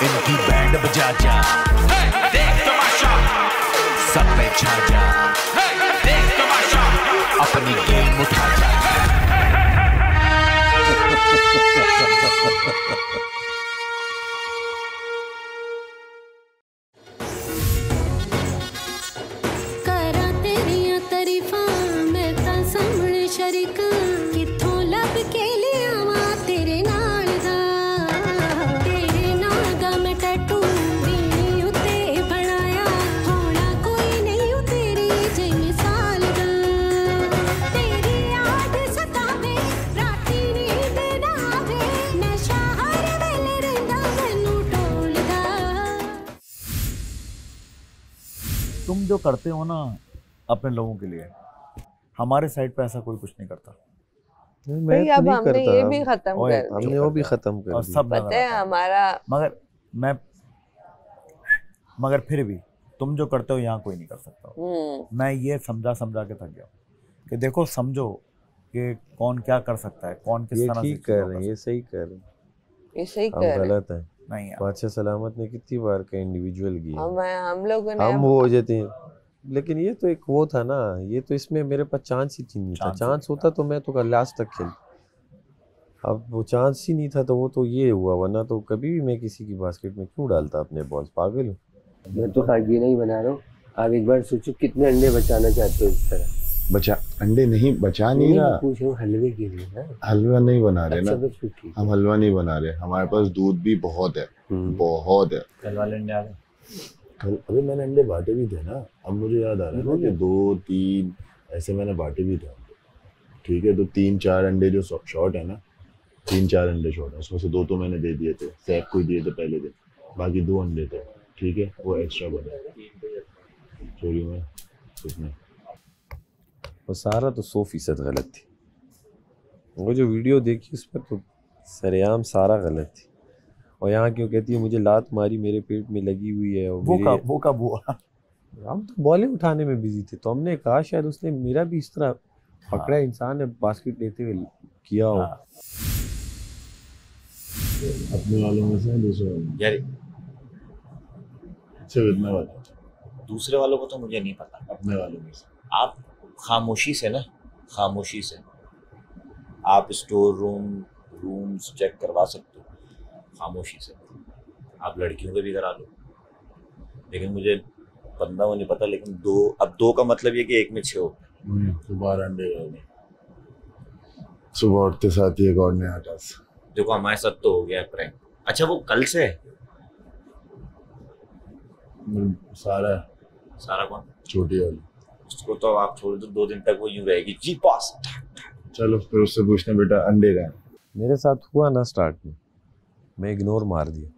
इनकी बैंड बजा जा, देख तमाशा, सब पे छा जा, देख तमाशा, अपनी गेम उठा जा। करा तेरिया तारीफा मैं ता सामने शरीका किथों लब के लिया वा तेरे नाल दा मैं टैटू वीणी उत्ते बनाया होना कोई नहीं तेरी जे मिसाल दा तेरी याद सतावे राती नींद ना आवे नशा हर वेले रहिंदा मैनू टोलदा। तुम जो करते हो ना अपने लोगों के लिए, हमारे साइड पे ऐसा कोई कुछ नहीं करता। मैं भाई तो अब नहीं हमने करता। ये भी खत्म ओए, कर हमने दिया। वो भी खत्म कर और दिया। सब पता है हमारा मगर फिर भी तुम जो करते हो यहाँ कोई नहीं कर सकता। मैं ये समझा के थक गया कि देखो समझो कि कौन क्या कर सकता है, कौन किस ये तरह से ठीक कर रहे हैं, ये सही कर रहे हैं। ये सही हम कर रहे हैं। गलत है। नहीं यार, बादशाह सलामत ने कितनी बार का इंडिविजुअल किया, हम लोगों ने हम वो हो जाते हैं। लेकिन ये तो एक वो था ना, ये तो इसमें मेरे पास चांस ही नहीं था। चांस चांस होता तो मैं तो लास्ट तक खेल। अब वो चांस ही नहीं था तो वो तो ये हुआ, वरना तो कभी भी मैं किसी की बास्केट में क्यों डालता अपने बॉल्स, पागल हूँ। मैं तो खागी नहीं बना रहा हूँ। आप एक बार सोचो कितने अंडे बचाना चाहते हो इस तरह। बचा अंडे नहीं बचा नहीं रहा, पूछ रहा हूँ हलवे के लिए ना। हलवा नहीं बना रहे अच्छा ना, बस फिर ठीक है। हम हलवा नहीं बना रहे। हमारे पास दूध भी बहुत है, बहुत है। कल वाले अंडे आ गए। कल अभी मैंने अंडे बांटे भी थे ना, अब मुझे याद आ रहा है ना कि 2-3 ऐसे मैंने बांटे भी थे। ठीक है, तो 3-4 अंडे जो शॉर्ट है ना, 3-4 अंडे शॉर्ट है, उसमें से 2 तो मैंने दे दिए थे, सैफ को ही दिए थे पहले दिन, बाकी 2 अंडे थे। ठीक है, वो एक्स्ट्रा बने चोरी में उसमें। और सारा तो 100% गलत थी। वो जो वीडियो देखी उस पर तो सरेआम सारा गलत थी। और यहाँ क्यों कहती है मुझे लात मारी मेरे पेट में लगी हुई है। और वो कब हुआ? हम तो बॉलें उठाने में बिजी थे, तो हमने कहा शायद उसने मेरा भी इस तरह पकड़ा इंसान है बास्केट लेते हुए किया हो। अपने वालों में से दूसरे वालों यार सिर्फ इतना वाला, दूसरे वालों को तो मुझे नहीं पता। अपने वालों में से आप खामोशी से ना, खामोशी से आप स्टोर रूम्स चेक करवा सकते हो, खामोशी से। आप लड़कियों के भी करा लो, लेकिन मुझे 15 वो नहीं पता। लेकिन 2 का मतलब ये कि 1 में 6 हो। तो 12 अंडे गए। सुबह उठते साथ ही एक और नया टास्क। देखो हमारे साथ तो हो गया है प्रैंक। अच्छा वो कल से है? सारा कौन? छोटी वाली। उसको तो आप छोड़ दो, 2 दिन तक वो यूं रहेगी जी बॉस। चलो फिर उससे पूछने बेटा अंडे गए। मेरे साथ हुआ ना स्टार्ट में, मैं इग्नोर मार दिया।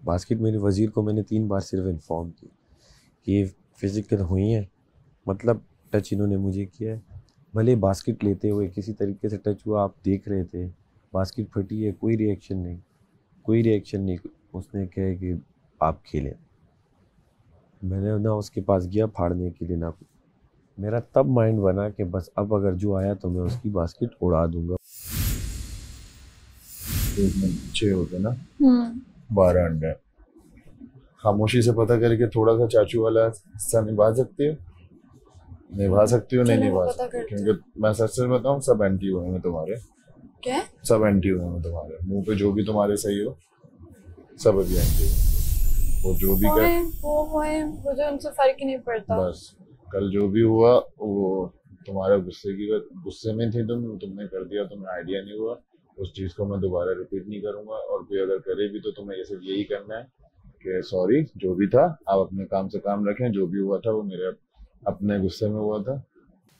बास्केट मेरे वज़ीर को मैंने 3 बार सिर्फ इन्फॉर्म किया कि ये फिजिकल हुई है, मतलब टच इन्होंने मुझे किया है। भले बास्केट लेते हुए किसी तरीके से टच हुआ, आप देख रहे थे, बास्केट फटी है, कोई रिएक्शन नहीं। उसने कहा कि आप खेलें। मैंने ना उसके पास गया फाड़ने के लिए, ना मेरा तब माइंड बना कि बस अब अगर जो आया तो मैं उसकी बास्केट उड़ा दूंगा। 6 होते ना, 12 अंडे। खामोशी से पता करके थोड़ा सा चाचू वाला हिस्सा निभा सकती हो, नहीं निभा सकती, क्योंकि मैं सच से बताऊं सब एंटी हुए हैं तुम्हारे। क्या? सब एंटी हुए हैं तुम्हारे मुंह पे, जो भी तुम्हारे सही हो सब अभी एंटी हो। वो जो भी मुझे उनसे फर्क ही नहीं पड़ता। बस कल जो भी हुआ वो तुम्हारा गुस्से में थी तुमने कर दिया, तुम्हें आइडिया नहीं हुआ। उस चीज़ को मैं दोबारा रिपीट नहीं करूंगा, और कोई अगर करे भी तो तुम्हें ये सिर्फ यही करना है कि सॉरी जो भी था, आप अपने काम से काम रखें, जो भी हुआ था वो मेरे अपने गुस्से में हुआ था।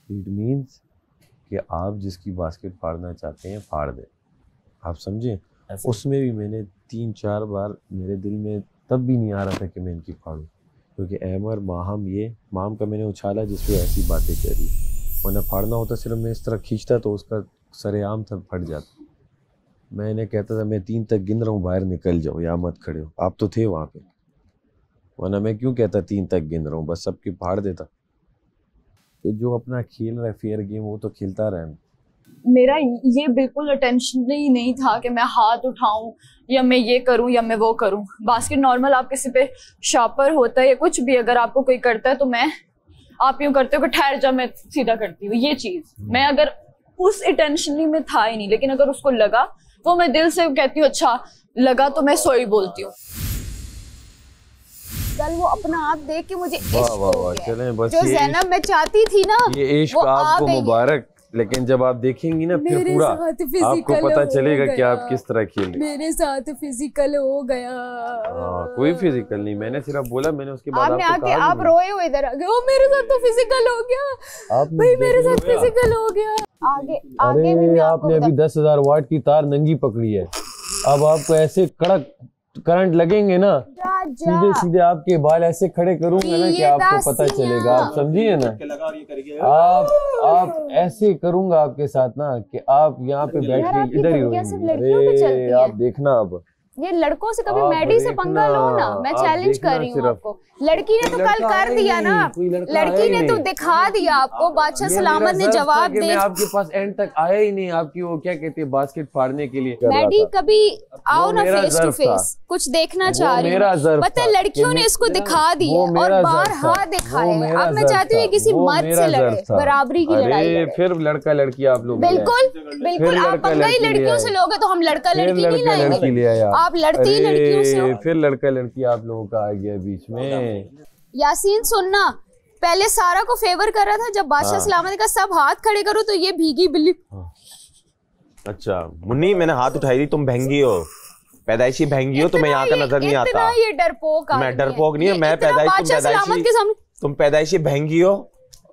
इट मीन्स कि आप जिसकी बास्केट फाड़ना चाहते हैं फाड़ दें, आप समझें। उसमें भी मैंने 3-4 बार मेरे दिल में तब भी नहीं आ रहा था कि मैं इनकी फाड़ूं, क्योंकि अहमर माम का मैंने उछाला जिस पे ऐसी बातें करी, वरना फाड़ना होता सिर्फ मैं इस तरह खींचता तो उसका सरेआम था फट जाता। मैंने कहता था मैं 3 तक गिन रहा हूँ, बाहर निकल जाओ या मत खड़े हो। आप तो थे वहाँ पे, वरना मैं क्यों कहता 3 तक गिन रहा हूँ, बस सबकी फाड़ देता। ये जो अपना खेल रहा है फेयर गेम वो तो खेलता रहे। मेरा ये बिल्कुल अटेंशन ही नहीं था कि मैं हाथ उठाऊं या मैं ये करूं या मैं वो करूं। बास्केट नॉर्मल आप किसी पे शापर होता है या कुछ भी अगर आपको कोई करता है तो मैं आप यूं करते हो कि ठहर जा मैं सीधा करती हूँ, ये चीज मैं अगर उस अटेंशन में था ही नहीं, लेकिन अगर उसको लगा वो मैं दिल से कहती हूँ अच्छा लगा तो मैं सॉरी बोलती हूँ। कल वो अपना आप देख के मुझे इश्क वाह वाह हो वाह, गया। चलें बस जो ज़ैनब मैं चाहती थी ना ये इश्क वो आ आपको गई है। मुबारक, लेकिन जब आप देखेंगी ना फिर मेरे पूरा साथ आपको physical पता हो चलेगा कि आप गया। किस तरह खेले। मेरे साथ फिजिकल हो गया। कोई फिजिकल नहीं, मैंने सिर्फ बोला, मैंने उसके बाद आपने आपको आके कहा आप भी रोए हो इधर आगे, ओ मेरे साथ तो फिजिकल हो गया, आपने भाई मेरे साथ देख लिया। फिजिकल हो गया। आगे आगे भी अरे मैं आपको आपने अभी 10,000 वाट की तार नंगी पकड़ी है, अब आपको ऐसे कड़क करंट लगेंगे ना, सीधे सीधे आपके बाल ऐसे खड़े करूंगा ना कि आपको पता चलेगा, आप समझिए ना। आप ऐसे करूंगा आपके साथ ना कि आप यहाँ पे बैठ यार, के आपकी इधर ही दुनिया सिर्फ रोएंगे। लड़कियों पे चलती अरे है। आप देखना अब ये लड़कों से कभी आप मैडी से देखना, पंगा लो ना, मैं आप चैलेंज देखना कर रही हूँ सिर्फ। आपको। लड़की ने तो कोई कल लड़का कर है दिया ही ना, नहीं, कोई लड़का है लड़की ही ने तो नहीं। दिखा दिया आपको, बादशाह ये सलामत मेरा ने ज़र्फ था जवाब कि दे। मैं आपके पास एंड तक आया ही नहीं, आपकी वो क्या कहती है बास्केट फाड़ने के लिए मैडी कभी आओ ना मेरा फेस टू ज़र्फ था। फेस, कुछ देखना वो चाह रही मेरा हूँ। ज़र्फ पता है था लड़कियों कि ने इसको दिखा दिया वो और मेरा ज़र्फ बारहा था, दिखाया वो है। मेरा अब मैं ज़र्फ चाहती हूँ था, ये किसी वो मर्द मेरा से लड़े, ज़र्फ था। बराबरी की लड़ाई अरे है। फिर लड़का लड़की आप लोग बिल्कुल बिल्कुल, आप लड़का पंगा ही लड़की ले लड़कियों आए। से लोगे तो हम लड़का फिर लड़की नहीं लड़का लड़की लाएंगे, ले आया आप लड़ती ही लड़कियों से हो। फिर लड़का लड़की आप लोगों का आ गया बीच में। यासीन सुनना, पहले सारा को फेवर कर रहा था, जब बादशाह सलामत का सब हाथ खड़े करो तो ये भीगी बिल्ली। अच्छा मुन्नी, मैंने हाथ उठाई थी, तुम भंगी हो, पैदाइशी भंगी हो, तुम्हें यहाँ का नजर नहीं आता। इतना ये डरपोक मैं डरपोक नहीं है, मैं तुम पैदाइशी भंगी हो,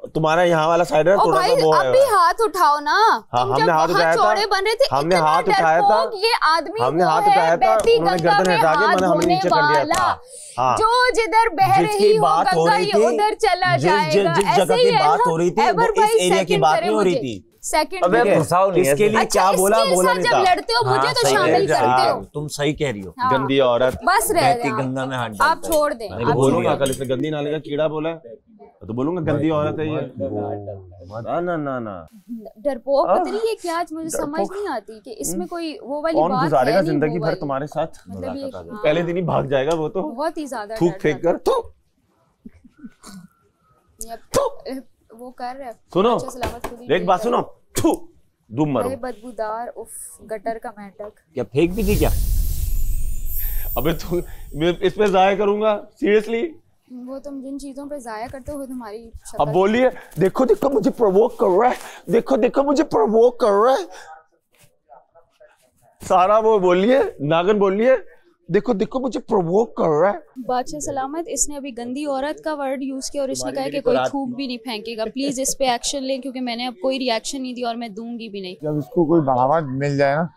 तुम्हारा यहाँ वाला साइड है थोड़ा सा वो अब है। भी हाथ उठाओ ना। हाँ, तुम हमने जब हाथ वहाँ उठाया था, चौड़े बन रहे थे, हमने इतना हाथ उठाया था, डरपोक ये आदमी हमने वो हाथ है, उठाया था, बहती उन्होंने गंगा गर्दन में हटा के हाथ हमें धोने नीचे कर दिया वाला। था। हाँ। जो जिधर बह जिसकी रही हो बात हो गंगा रही ये थी, उधर चला जाएगा। जिस जगह की बात हो रही थी वो इस एरिया की बात नहीं हो रही थी। सेकंड अबे घुसाओ नहीं, इसके लिए क्या बोला नहीं जब था। लड़ते हो मुझे तो सही शामिल कह रही करते हो। हो। तुम सही कह रही हो, हाँ। गंदी औरत बस रह बहती गया। गंगा में हाथ आप डालता है। छोड़ दें, मैं आप बोलूंगा छोड़ कल इसने गंदी नाले का कीड़ा बोला है तो बोलूंगा गंदी औरत है ये। ना ना ना ना, डरपोक पता नहीं ये क्या, मुझे समझ नहीं आती कि इसमें कोई वो वाली कौन बात गुजारेगा है नहीं, जिंदगी वो भर वाली। तुम्हारे साथ। मतलब ये पहले दिन ही भाग जाएगा वो तो, बहुत ही ज्यादा थूक डर फेंक कर ये वो कर रहा है। सुनो, अच्छा सलामत खुद ही एक बात सुनो, थू दुम मरो। अरे बदबूदार उफ गटर का मेंढक। क्या फेंक भी थी क्या? अबे तू, मैं इस पे जाया करूंगा सीरियसली। वो तुम जिन चीजों पे जाया करते हो तुम्हारी शक्ल। अब बोलिए, देखो देखो मुझे प्रवोक कर रहा है, देखो देखो मुझे प्रवोक कर रहा है। सारा वो बोलिए, नागन बोलिए, देखो देखो मुझे प्रवोक कर रहा है। बादशाह सलामत, इसने अभी गंदी औरत का वर्ड यूज किया और इसने कहा कि कोई थूक भी नहीं फेंकेगा। प्लीज इस पे एक्शन लें, क्योंकि मैंने अब कोई रिएक्शन नहीं दिया और मैं दूंगी भी नहीं। जब इसको कोई बढ़ावा मिल जाए ना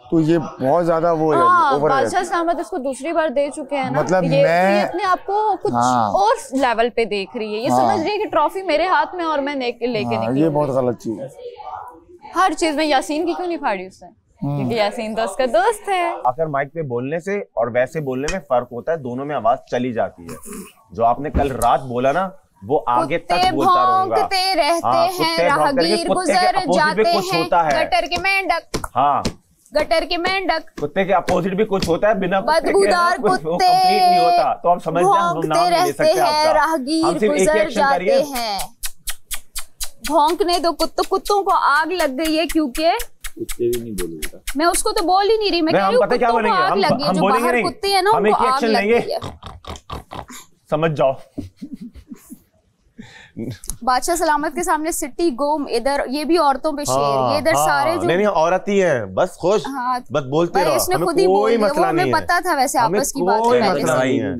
तो ये बहुत ज्यादा वो है, ओवर है। बादशाह सलामत इसको दूसरी बार दे चुके हैं ना, मतलब ये मैं अपने आप को कुछ हाँ। और लेवल पे देख रही है। ये समझ रही है कि ट्रॉफी मेरे हाथ में और मैं लेके निकलूंगी। ये बहुत गलत चीज है। हर चीज में यासीन की क्यों नहीं फाड़ी उसने? क्योंकि यासीन तो उसका दोस्त है। आकर माइक पे बोलने से और वैसे बोलने में फर्क होता है, दोनों में आवाज चली जाती है। जो आपने कल रात बोला ना वो आगे तक बोलता रहूंगा। भौंकते रहते हैं, राहगीर गुजर जाते हैं, गटर के मेंढक। हाँ, गटर के मेंढक, कुत्ते के अपोजिट भी कुछ होता है, बिना बदबूदार कुत्ते कंप्लीट नहीं होता। तो आप समझ जाए, हम नाम नहीं ले सकते आपका। राहगीर हम सिर्फ एक ही गुजर एक्शन जाते करिए। हैं। भौंकने दो कुत्तों को आग लग गई है, क्योंकि कुत्ते भी नहीं बोलूंगा मैं उसको तो बोल ही नहीं रही। मैं कह रही हूँ कुत्तों को आग लगी है, जो बाहर कुत्ते हैं ना उनको आग लग गई है। समझ जाओ। बादशाह सलामत के सामने सिटी गोम, इधर ये भी औरतों पे शेर, ये इधर सारे जो नहीं औरत ही है, बस खुश, हाँ, बस बोलते रहो। इसने हमें खुद ही बोल कोई दिया, वो मसला हमें नहीं है। पता था वैसे आपस की बात कोई है मसला नहीं है,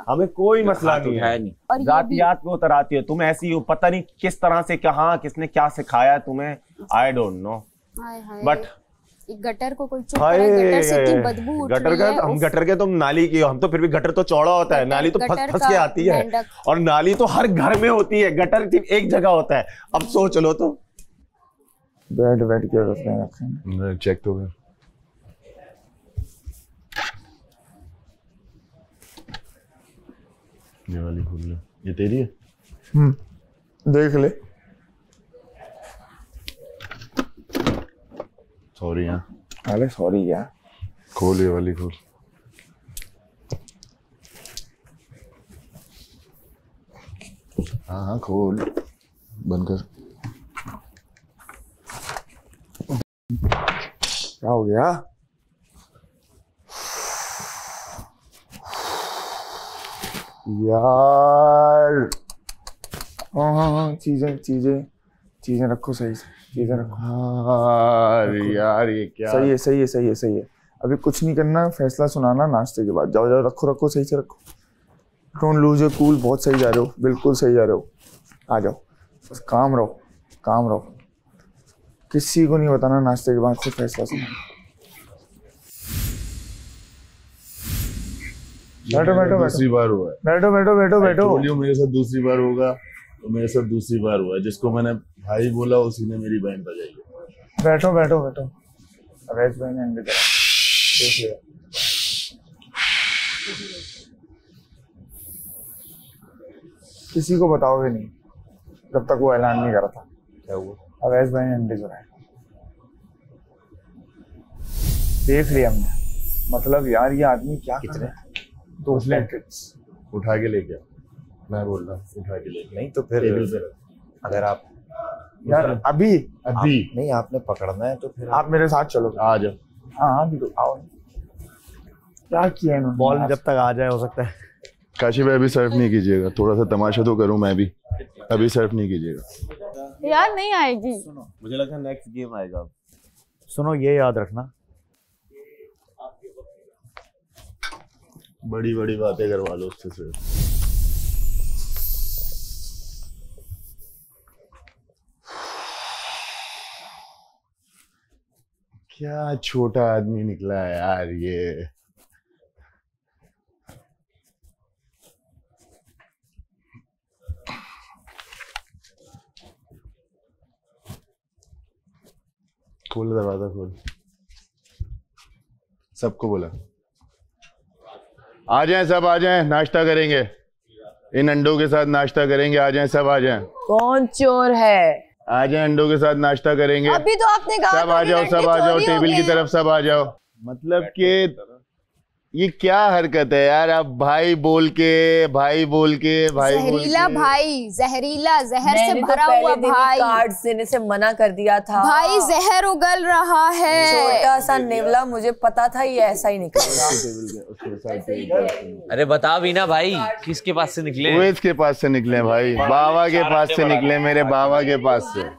हमें कोई मसला नहीं है। जातियात को उतर आती है, तुम ऐसी हो, पता नहीं किस तरह से कहाँ किसने क्या सिखाया तुम्हें, I don't know. But gutter को कोई चुप करे, गटर से इतनी बदबू उठ गटर रही का है। हम गटर के, तुम नाली की हो, हम तो फिर भी गटर तो चौड़ा होता है, नाली तो फंस फंस के आती है, और नाली तो हर घर में होती है, गटर सिर्फ एक जगह होता है। अब सोच लो तो बैठ क्या करते हैं, चेक तो कर। ये वाली खोल ले, ये तेरी है। देख ले। सॉरी। हाँ अरे सॉरी क्या, खोल ये वाली खोल। हाँ हाँ खोल, बंद कर। क्या हो गया? यार हाँ, चीजें चीजें चीजें रखो सही से, चीजें रखो। हाँ यार ये क्या? सही है सही है सही है सही है। अभी कुछ नहीं करना, फैसला सुनाना नाश्ते के बाद। जाओ जाओ, रखो रखो सही से रखो। डोंट लूज योर कूल, बहुत सही जा रहे हो, बिल्कुल सही जा रहे हो। आ जाओ, बस काम रहो, काम रहो। किसी को नहीं बताना, नाश्ते के बाद खुद फैसला सुनाना। बैठो बैठो दूसरी बार हुआ है। बैठो बैठो बैठो बैठो। बोलियो मेरे साथ दूसरी बार होगा तो मेरे साथ दूसरी बार हुआ है। जिसको मैंने भाई बोला उसी ने मेरी बहन बजाई। बैठो बैठो बैठो। अवैध भाई ने अंडे करा देख लिया। किसी को बताओगे नहीं जब तक वो ऐलान नहीं करा था। क्या हुआ? अवैध भाई ने अंडे चुराए। देख लिया हमने। मतलब यार ये आदमी क्या कर रहा है। 2 पैकेट्स उठा के लेके आ। मैं बोल रहा हूँ उठा के लेके। नहीं तो फिर अगर आप यार अभी नहीं आपने पकड़ना है तो फिर आप मेरे साथ चलो। आ जाओ। हाँ हाँ तो आओ। क्या किया इन्होंने? बॉल जब तक आ जाए हो सकता है। काशी भाई अभी सर्व नहीं कीजिएगा, थोड़ा सा तमाशा तो करूँ मैं भी। अभी सर्व नहीं कीजिएगा यार। नहीं आएगी। मुझे लगता है नेक्स्ट गेम आएगा। सुनो ये याद रखना, बड़ी बड़ी बातें करवा लो उससे सिर्फ। क्या छोटा आदमी निकला है यार ये। खोल दरवाजा खोल। सबको बोला आ जाएं, सब आ जाएं, नाश्ता करेंगे। इन अंडों के साथ नाश्ता करेंगे, आ जाएं, सब आ जाएं। कौन चोर है? आ जाएं, अंडों के साथ नाश्ता करेंगे। अभी तो आपने कहा सब आ जाओ, सब आ जाओ, टेबल की तरफ सब आ जाओ। मतलब कि ये क्या हरकत है यार। आप भाई बोल के जहरीला भाई, जहरीला जहर से मैंने भरा तो हुआ पहले भाई। कार्ड्स देने से मना कर दिया था भाई जहर उगल रहा है। छोटा सा नेवला, मुझे पता था ये ऐसा ही निकलेगा। अरे बता भी ना भाई, किसके पास से निकले? उवैस के पास से निकले भाई, बाबा के पास से निकले, मेरे बाबा के पास से।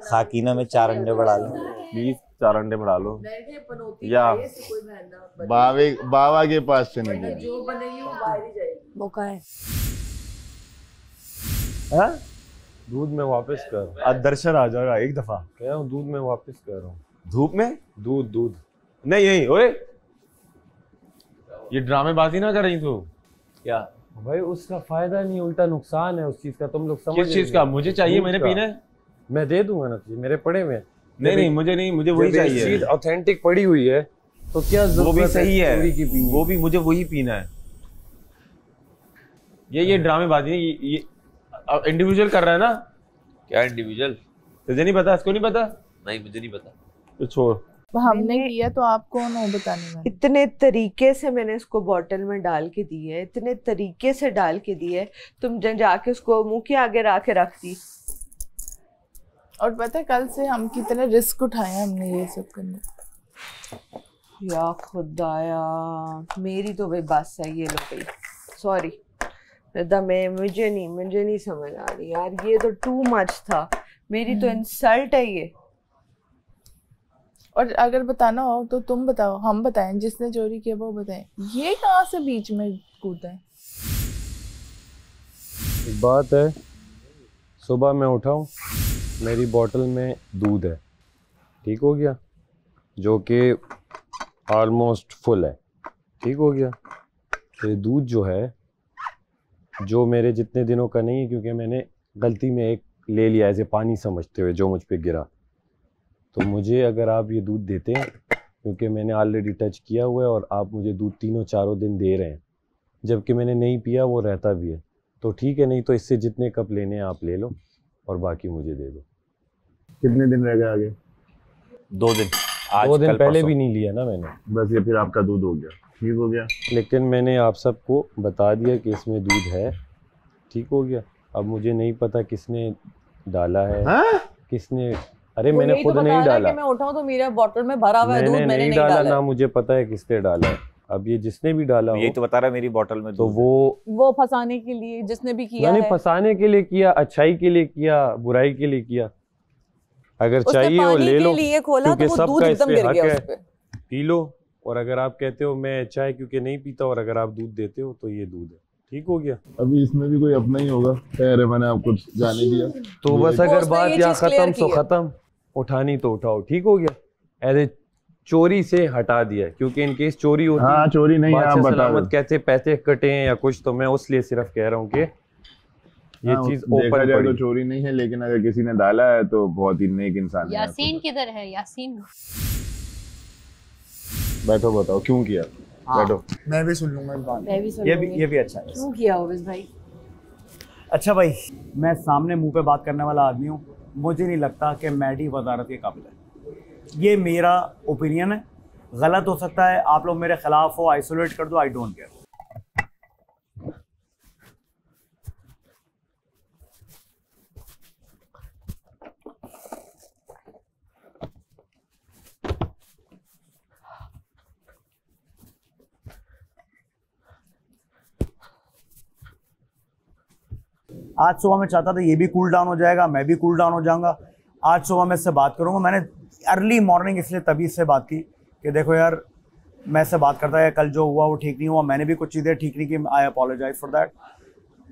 खाकीना में 4 अंडे बढ़ा लो प्लीज, 4 अंडे बढ़ा लो। या बाबा के पास से निकले। जो बनेगी वो बाहर ही जाएगी। मौका है। हाँ? दूध में वापस कर। आज दर्शन आ जाएगा एक दफा। क्या हूँ, दूध में वापस कर रहा हूँ। धूप में दूध नहीं नहीं ओए, ये ड्रामेबाजी ना कर रही तू। क्या भाई उसका फायदा नहीं, उल्टा नुकसान है उस चीज का। तुम लोग समझ किस चीज का? मुझे चाहिए, मैंने पीना है। मैं दे दूंगा ना, मेरे पड़े में। नहीं मुझे नहीं, मुझे वही चाहिए। चीज ऑथेंटिक पड़ी हुई है तो क्या जरूरत वो भी सही है, की पीनी? वो भी मुझे वही पीना है। ये ड्रामेबाजी नहीं, ये इंडिविजुअल कर रहा है ना। क्या इंडिविजुअल? तुझे नहीं पता? इसको नहीं पता? नहीं मुझे नहीं पता। तो छोड़। हमने किया तो आप कौन हो बताने वाले? इतने तरीके से मैंने इसको बॉटल में डाल के दी है, इतने तरीके से डाल के दी है, तुम जाके उसको मुंह के आगे रख दी। और पता है कल से हम कितने रिस्क उठाए हमने ये सब करने। या खुदाया, मेरी तो भाई बस है। ये लो भाई, सॉरी मुझे नहीं समझ आ रही यार। ये तो टू मच था, मेरी तो इंसल्ट है ये। और अगर बताना हो तो तुम बताओ, हम बताएं, जिसने चोरी किया वो बताएं। ये कहाँ से बीच में कूदा है? एक बात है, सुबह मैं उठा हूँ, मेरी बोतल में दूध है, ठीक हो गया, जो कि ऑलमोस्ट फुल है, ठीक हो गया। तो ये दूध जो है, जो मेरे जितने दिनों का नहीं है, क्योंकि मैंने गलती में एक ले लिया ऐसे पानी समझते हुए जो मुझ पे गिरा। तो मुझे अगर आप ये दूध देते हैं, क्योंकि मैंने ऑलरेडी टच किया हुआ है और आप मुझे दूध 3-4 दिन दे रहे हैं, जबकि मैंने नहीं पिया, वो रहता भी है, तो ठीक है। नहीं तो इससे जितने कप लेने हैं आप ले लो और बाकी मुझे दे दो। कितने दिन रह गए आगे? 2 दिन, आज 2 दिन कल पहले परसों। भी नहीं लिया ना मैंने। बस ये फिर आपका दूध हो गया, ठीक हो गया। लेकिन मैंने आप सबको बता दिया कि इसमें दूध है, ठीक हो गया। अब मुझे नहीं पता किसने डाला है, किसने, अरे वो मैंने यही तो खुद बता नहीं रहा है डाला, कि मैं उठाऊं तो मेरा बॉटल में भरा हुआ है दूध, मैंने नहीं डाला ना मुझे पता है किसने डाला है। अब ये जिसने भी डाला यही हो, तो बता रहा है मेरी बोतल में तो दूध है। वो फंसाने के लिए जिसने भी किया मैंने है, फंसाने के लिए किया, अच्छाई के लिए किया, बुराई के लिए किया। अगर उसने चाहिए वो पानी ले के लो, लिए खोला क्योंकि तो वो दूध सबका एकदम इस पे गिर हक गया है, उस पे। P low. और अगर आप कहते हो मैं चाय क्योंकि नहीं पीता और अगर आप दूध देते हो तो ये दूध है, ठीक हो गया। अभी इसमें भी कोई अपना ही होगा, खैर है, मैंने आपको जाने दिया। तो बस अगर उसने बात ये यहाँ चीज़ clear खत्म तो की है। खत्म, उठानी तो उठाओ, ठीक हो गया। ऐसे चोरी से हटा दिया, क्योंकि इनकेस चोरी होती, हाँ चोरी नहीं है, बात आप से बता सलामत दो। कहते पैसे कटे हैं या कुछ, तो मैं उस लिए सिर्फ कह रहा हूँ कि ये हाँ, चीज देखा ओपन जाए तो पड़ी। चोरी नहीं है, लेकिन अगर किसी ने डाला है तो बहुत ही नेक इंसान है। यासीन किधर है? यासीन बैठो, बताओ क्यों किया। बैठो। मैं भी सुन लूंगा इस बात। मैं भी ये भी अच्छा है। क्यों किया ओवेस भाई? अच्छा भाई, मैं सामने मुंह पे बात करने वाला आदमी हूँ, मुझे नहीं लगता कि मैडी वजारत के काबिल है। ये मेरा ओपिनियन है, गलत हो सकता है, आप लोग मेरे खिलाफ हो, आइसोलेट कर दो, आई डोंट केयर। आज सुबह मैं चाहता था ये भी कूल डाउन हो जाएगा, मैं भी कूल डाउन हो जाऊंगा। आज सुबह मैं इससे बात करूंगा। मैंने अर्ली मॉर्निंग इसलिए तभी इससे बात की कि देखो यार, मैं इससे बात करता है, कल जो हुआ वो ठीक नहीं हुआ, मैंने भी कुछ चीज़ें ठीक नहीं की, आई अपोलोजाइज फॉर दैट।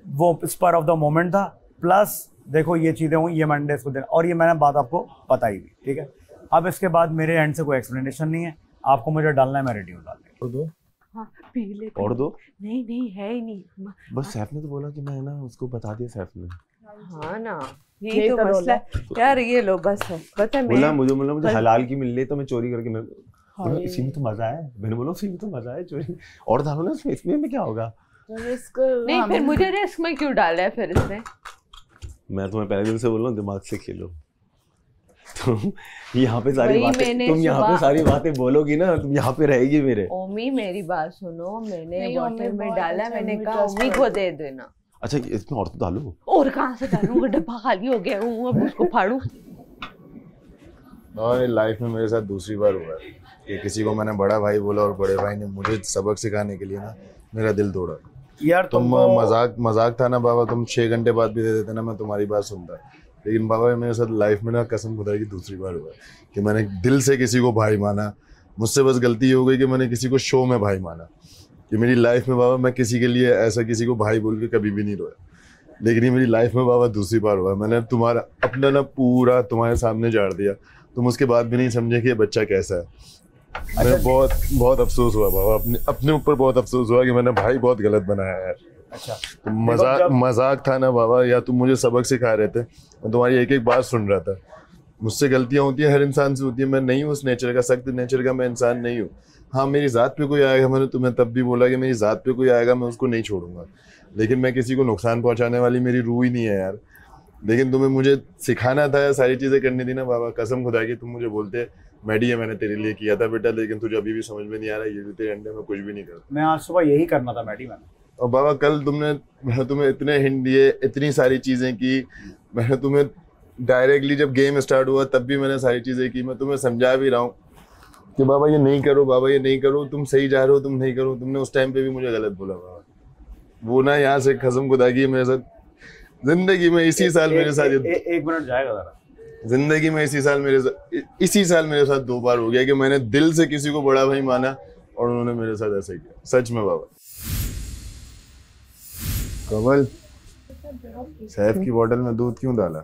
वो स्पर ऑफ द मोमेंट था, प्लस देखो ये चीज़ें हुई, ये मंडे इसको देना, और ये मैंने बात आपको बताई भी, ठीक है। अब इसके बाद मेरे एंड से कोई एक्सप्लेनेशन नहीं है, आपको मुझे डालना है, मैं रेडी हूँ डालने। हाँ, पी ले। और दो। नहीं है ही नहीं। बस सैफ ने तो बोला कि मैं ना उसको बता दिया सैफ ने। हाँ ना, यही तो मसला है यार। ये लो बस है, पता है बोला मैं मुझे हलाल की मिल रही तो मैं चोरी करके मैं बोला इसी में तो मजा है। मैंने बोला इसी में तो मजा है, चोरी और डालो ना इसमें में क्या होगा। रिस्क नहीं, फिर मुझे रिस्क में क्यों डाला है फिर इसने? मैं तुम्हें पहले दिन से बोल रहा हूँ दिमाग से खेलो। तुम यहाँ पे सारी बातें, तुम यहाँ पे सारी बातें बोलोगी ना, तुम यहाँ पे रहेगी मेरे। ओमी मेरी बात सुनो, मैंने नहीं, बॉटल ओमी में बहुत डाला, अच्छा, मैंने ओमी कहा trust ओमी को दे देना। अच्छा इसमें और तो डालो। और कहाँ से डालूंगा, डब्बा खाली हो गया हूँ, अब उसको फाड़ू। और लाइफ में मेरे साथ दूसरी बार हुआ है कि किसी को मैंने बड़ा भाई बोला और बड़े भाई ने मुझे सबक सिखाने के लिए ना मेरा दिल तोड़ा। यार तुम मजाक था ना बाबा, तुम 6 घंटे बाद भी दे देते ना, मैं तुम्हारी बात सुनता। लेकिन बाबा मेरे साथ लाइफ में ना कसम खुदा की दूसरी बार हुआ है कि मैंने दिल से किसी को भाई माना। मुझसे बस गलती हो गई कि मैंने किसी को शो में भाई माना। कि मेरी लाइफ में बाबा मैं किसी के लिए ऐसा किसी को भाई बोल के कभी भी नहीं रोया, लेकिन ये मेरी लाइफ में बाबा दूसरी बार हुआ। मैंने तुम्हारा अपना ना पूरा तुम्हारे सामने झाड़ दिया, तुम उसके बाद भी नहीं समझे कि ये बच्चा कैसा है। मैं बहुत अफसोस हुआ बाबा, अपने ऊपर बहुत अफसोस हुआ कि मैंने भाई बहुत गलत बनाया यार। अच्छा तो मजाक था ना बाबा, या तुम मुझे सबक सिखा रहे थे, मैं तुम्हारी एक एक बात सुन रहा था। मुझसे गलतियां होती हैं, हर इंसान से होती है। मैं नहीं हूँ उस नेचर का, सख्त नेचर का मैं इंसान नहीं हूँ। हाँ मेरी ज़ात पे कोई आएगा, मैंने तुम्हें तब भी बोला कि मेरी ज़ात पे कोई आएगा मैं उसको नहीं छोड़ूंगा, लेकिन मैं किसी को नुकसान पहुंचाने वाली मेरी रूह ही नहीं है यार। लेकिन तुम्हें मुझे सिखाना था, सारी चीज़ें करनी थी ना बाबा। कसम खुदा की तुम मुझे बोलते मैडी ये मैंने तेरे लिए किया था बेटा, लेकिन तुझे अभी भी समझ में नहीं आ रहा, ये भी तेरे अंडे में कुछ भी नहीं करता। मैं आज सुबह यही करना था मैडी मैंने। और बाबा कल मैंने तुम्हें इतने हिंट दिए, इतनी सारी चीज़ें की। मैंने तुम्हें डायरेक्टली जब गेम स्टार्ट हुआ तब भी मैंने सारी चीज़ें की। मैं तुम्हें समझा भी रहा हूँ कि बाबा ये नहीं करो, बाबा ये नहीं करो, तुम सही जा रहे हो, तुम नहीं करो। तुमने उस टाइम पे भी मुझे गलत बोला बाबा। वो ना यहाँ से कसम खुदा की मेरे साथ जिंदगी में इसी साल मेरे साथ एक मिनट जाएगा जरा। जिंदगी में इसी साल मेरे साथ 2 बार हो गया कि मैंने दिल से किसी को बड़ा भाई माना और उन्होंने मेरे साथ ऐसा किया। सच में बाबा। कमल, सैफ की बोतल में दूध क्यों डाला?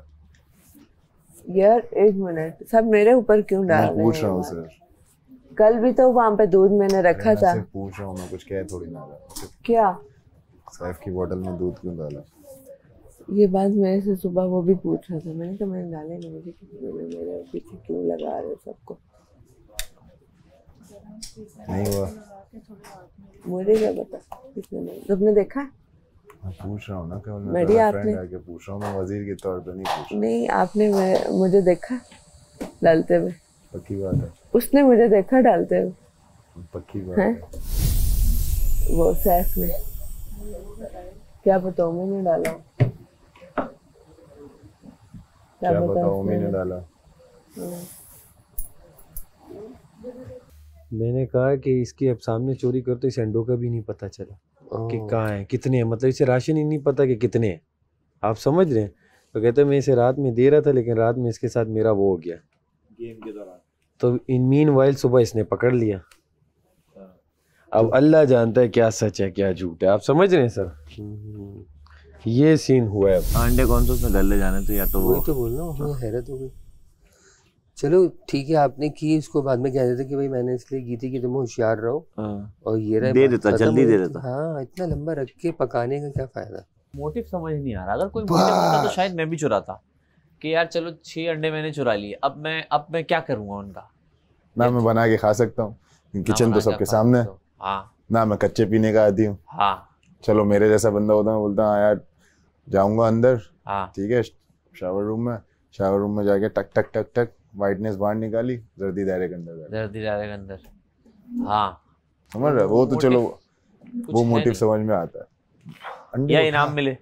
यार एक मिनट, सब मेरे ऊपर क्यों डाल रहे हैं? पूछ रहा हूँ सर। कल भी तो वहाँ पे दूध मैंने रखा था। पूछ रहा हूँ, मैं कुछ कह थोड़ी ना रहा। क्या? सैफ की बोतल में दूध क्यों डाला? ये बात मेरे से सुबह वो भी पूछ रहा था। मैंने कहा मैंने डाले नहीं, मुझे किसी ने मेरे पीछे क्यों लगा रहे हो सबको? नहीं हुआ। मुझे क्या पता किसने नहीं। तुमने देखा? मैं पूछ रहा हूँ ना केवल, मैं मेरी तेरा आपने फ्रेंड आके पूछ रहा हूँ, मैं वजीर के तौर पे नहीं पूछ रहा। नहीं, आपने मुझे देखा डालते हुए? पक्की बात है। उसने मुझे देखा डालते हुए। पक्की बात हैं? है। वो सैफ ने क्या बताऊं, मैंने डाला क्या बताऊं, मैंने डाला। मैंने कहा कि इसके अब सामने चोरी कर तो इस अंडों का भी नहीं पता चला कि कहाँ है, कितने हैं, मतलब इसे राशन ही नहीं पता कि कितने हैं। आप समझ रहे हैं? तो कहते मैं इसे रात में दे रहा था, लेकिन रात में इसके साथ मेरा वो हो गया गेम के दौरान। तो इन मीन वाइल सुबह इसने पकड़ लिया। अब अल्लाह जानता है क्या सच है क्या झूठ है। आप समझ रहे हैं सर? ये सीन हुआ है। अंडे कौन सा उसमें डल जाने तो या तो वही तो बोल रहा हूँ, हमें हैरत हो गई। चलो ठीक है, आपने की, इसको बाद में कह देते कि भाई मैंने इसलिए की थी कि तुम होशियार रहो। और ये रहा दे देता, जल्दी दे देता। हाँ, इतना लंबा रख के पकाने का क्या फायदा। मोटिव समझ नहीं आ रहा। अगर कोई मोटिव होता तो शायद मैं भी चुराता कि यार चलो 6 अंडे मैंने चुरा लिए, अब मैं क्या करूंगा उनका ना। मैं बना के खा सकता हूँ, किचन तो सबके सामने है। हाँ ना मैं कच्चे पीने का आती हूँ। हाँ चलो मेरे जैसा बंदा होता, मैं बोलता हाँ यार जाऊंगा अंदर, हाँ ठीक है, शावर रूम में जाके टक टक टक टक वाइटनेस बाहर निकाली, जर्दी डायरेक्ट अंदर। हाँ समझ रहे? वो तो चलो वो है मोटिव नहीं। समझ में आता है। अंडे या को इनाम खा- मिले,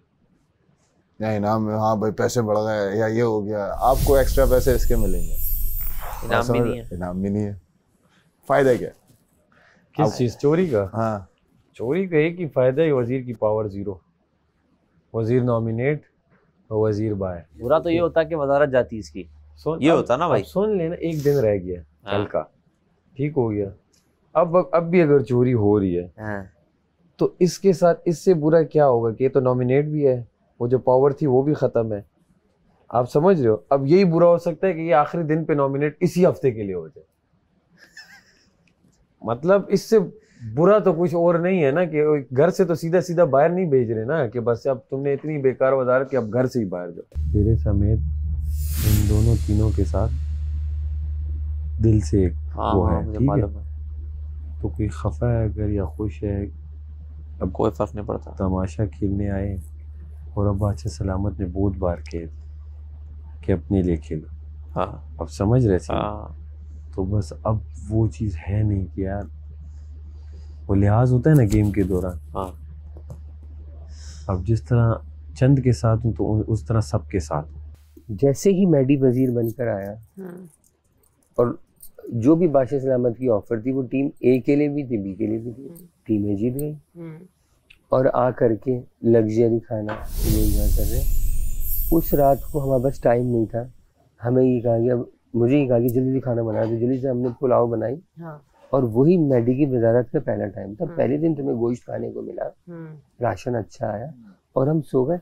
या इनाम में, हाँ भाई पैसे बढ़ गए या ये हो गया, आपको एक्स्ट्रा पैसे इसके मिलेंगे, इनाम भी समझ नहीं रहे? है। इनाम भी नहीं है, फायदा क्या? किस चीज? चोरी का? हाँ, चोरी का एक ही फायदा है, वजीर की पावर 0। वजीर नॉमिनेट और वजीर बाय। बुरा तो ये होता कि वजारत जाती इसकी, ये होता ना भाई। सुन लेना, एक दिन रह गया हाँ। कल का, ठीक हो गया। अब भी अगर चोरी हो रही है हाँ। तो इसके साथ इससे बुरा क्या होगा कि ये तो नॉमिनेट भी है, वो जो पावर थी वो भी खत्म है। आप समझ रहे हो? अब यही बुरा हो सकता है कि ये आखिरी दिन पे नॉमिनेट इसी हफ्ते के लिए हो जाए। मतलब इससे बुरा तो कुछ और नहीं है ना, कि घर से तो सीधा सीधा बाहर नहीं भेज रहे ना, कि बस अब तुमने इतनी बेकार वजारत कि अब घर से ही बाहर जाओ। तेरे समेत इन दोनों तीनों के साथ दिल से एक वो है, मुझे ठीक है? मालूम है। तो कोई खफा है अगर या खुश है, अब कोई फर्क नहीं पड़ता। तमाशा खेलने आए और अब अच्छा सलामत ने बहुत बार कह कि अपने लिए खेलो। हाँ अब समझ रहे थे? हाँ तो बस अब वो चीज़ है नहीं कि यार वो लिहाज होता है ना गेम के दौरान। हाँ। अब जिस तरह चंद के साथ हूँ तो उस तरह सबके साथ हूँ। जैसे ही मैडी वजीर बनकर आया और जो भी बादशाह सलामत की ऑफर थी वो टीम ए के लिए भी थी, बी के लिए भी थी, टीम ए जीत गई। और आ करके लग्जरी खाना एंजॉय कर रहे। उस रात को हमारे पास टाइम नहीं था, हमें ये कहा कि अब मुझे ये कहा कि जल्दी खाना बना दो। जल्दी से हमने पुलाव बनाई। हाँ। और वही मैडी की वजारत का पहला टाइम था। पहले दिन तुम्हें गोश्त खाने को मिला, राशन अच्छा आया और हम सो गए।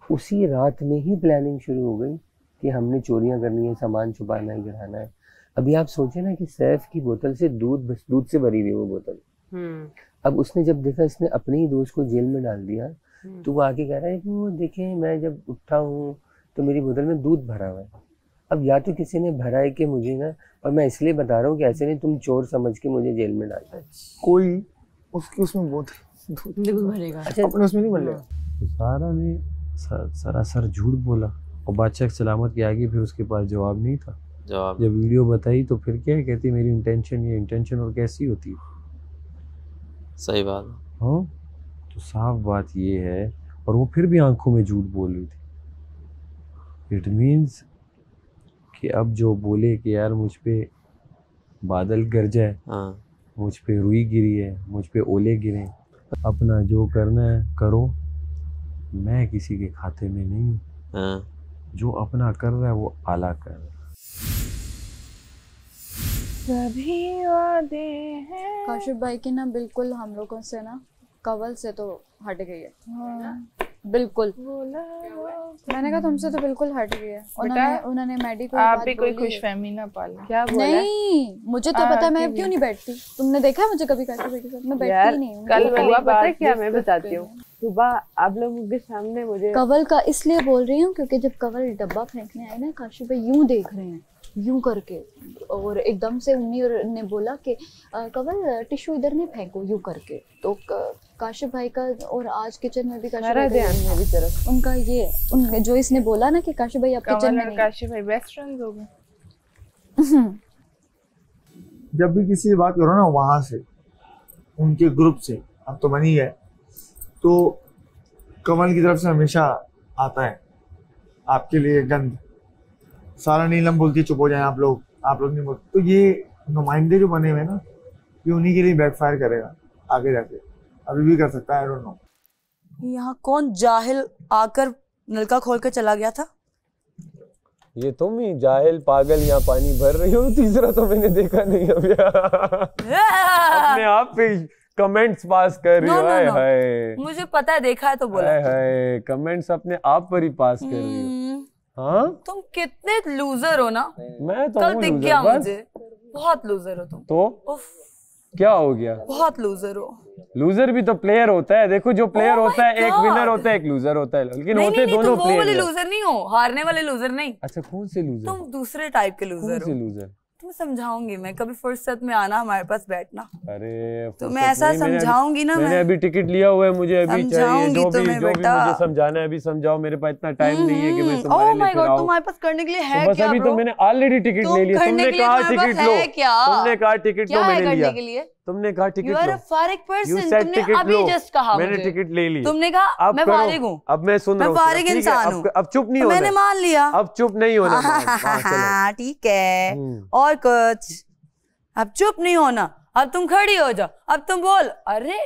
उसी रात में ही प्लानिंग शुरू हो गई कि हमने चोरियां करनी है, सामान छुपाना है, गिराना है। अभी आप सोचे ना कि सैफ की बोतल से दूध से भरी हुई वो बोतल। अब उसने जब देखा इसने अपने ही दोस्त को जेल में डाल दिया, तो वो आके कह रहा है कि वो देखें मैं जब उठा हूँ तो मेरी बोतल में दूध भरा हुआ है। अब या तो किसी ने भरा है कि मुझे ना, और मैं इसलिए बता रहा हूँ कि ऐसे नहीं तुम चोर समझ के मुझे जेल में डालता। कोई उसकी उसमें बोतल दूध भरेगा, अपने उसमें नहीं भरेगा। तो सारा ने सरासर झूठ बोला और बादशाह सलामत के आगे फिर उसके पास जवाब नहीं था। जवाब जब वीडियो बताई तो फिर क्या कहती मेरी इंटेंशन ये इंटेंशन और कैसी होती है? सही बात है। हाँ, तो साफ बात ये है। और वो फिर भी आंखों में झूठ बोल रही थी। इट मीन्स कि अब जो बोले कि यार मुझ पे बादल गरजा है, हाँ। मुझ पे रुई गिरी है, मुझ पे ओले गिरे, अपना जो करना है करो, मैं किसी के खाते में नहीं हूँ। हाँ। जो अपना कर रहा है वो आला कर रहा है। सभी वादे हैं। काशिफ भाई की ना बिल्कुल हम लोगों से ना कवल से तो हट गई है। हाँ। बिल्कुल मैंने कहा तुमसे तो बिल्कुल हट गई है। उन्होंने मैडी को आप भी कोई खुशफहमी ना पालो। क्या बोला? नहीं, मुझे तो पता है मैं क्यों नहीं बैठती। तुमने देखा है मुझे कभी काशिफ भाई के साथ? मैं बैठती ही नहीं हूँ। कल हुआ पता है क्या, मैं बताती हूँ। सुबह आप लोगों के सामने मुझे कवल का इसलिए बोल रही हूँ क्योंकि जब कवल डब्बा फेंकने आए ना, काशिफ भाई यूं देख रहे हैं, यूं करके, और एकदम से उन्हीं ने बोला कि कवल टिश्यू इधर नहीं फेंको, यूं करके। तो काशिफ भाई का, और आज किचन में भी काशिफ भाई ध्यान मेरी तरफ उनका ये जो इसने बोला ना कि काशिफ भाई आप किचन में नहीं। काशिफ भाई बेस्ट फ्रेंड्स हो गए। जब भी किसी से बात करो ना वहां से, उनके ग्रुप से, अब तो बन ही गए, तो कमल की तरफ से हमेशा आता है आपके लिए गंद। सारा नीलम बोलती है चुप हो जाए आप लोग नहीं बोलते। तो ये नुमाइंदे जो बने हुए हैं ना, ये उन्हीं के लिए बैकफायर करेगा आगे जाके, अभी भी कर सकता है, आई डोंट नो। यहाँ कौन जाहिल आकर नलका खोल के चला गया था? ये तुम ही जाहिल पागल यहाँ पानी भर रही हो। तीसरा तो मैंने देखा नहीं अभी। अपने आप पे कमेंट्स पास कर रही हो। हाय हाय, मुझे पता है, देखा है तो बोला। हाय हाय, कमेंट्स अपने आप पर ही पास कर रही हो। हाँ तुम कितने लूजर हो ना। मैं तो कल दिख गया बस। मुझे, बहुत लूजर हो तुम। तो उफ, क्या हो गया? बहुत लूजर हो। लूजर भी तो प्लेयर होता है। देखो जो प्लेयर होता है, एक विनर होता है, एक लूजर होता है, लेकिन होते दोनों तुम वो वाले प्लेयर। लूजर नहीं हो, हारने वाले लूजर नहीं। अच्छा कौन से लूजर? तुम दूसरे टाइप के लूजर हो। लूजर तुम्हें समझाऊंगी मैं, कभी फुर्सत में आना हमारे पास बैठना। अरे तो मैं ऐसा समझाऊंगी ना। मैंने अभी टिकट लिया हुआ है, मुझे अभी चाहिए। जो भी मुझे समझाना है अभी समझाओ। मेरे पास इतना टाइम नहीं है कि मैं तुम्हारे लिए फिर आऊं। तुम्हारे पास करने के लिए है बस क्या अभी ब्रो? तो मैंने ऑलरेडी टिकट ले लिया। तुमने कहा टिकट लो, तुमने कहा टिकट लो, मैंने लिया। तुमने कहा ticket low. You are a फारिग person, तुमने अभी जस्ट कहा मुझे। मैंने टिकट ले ली। तुमने कहा मैं फारिग हूँ। अब मैं सुन रहा हूँ। मैं फारिग इंसान हूँ। अब चुप नहीं होना। मैंने मान लिया। अब चुप नहीं होना। ठीक है। और कुछ? अब चुप नहीं होना। अब तुम खड़ी हो जाओ। अब तुम बोल, अरे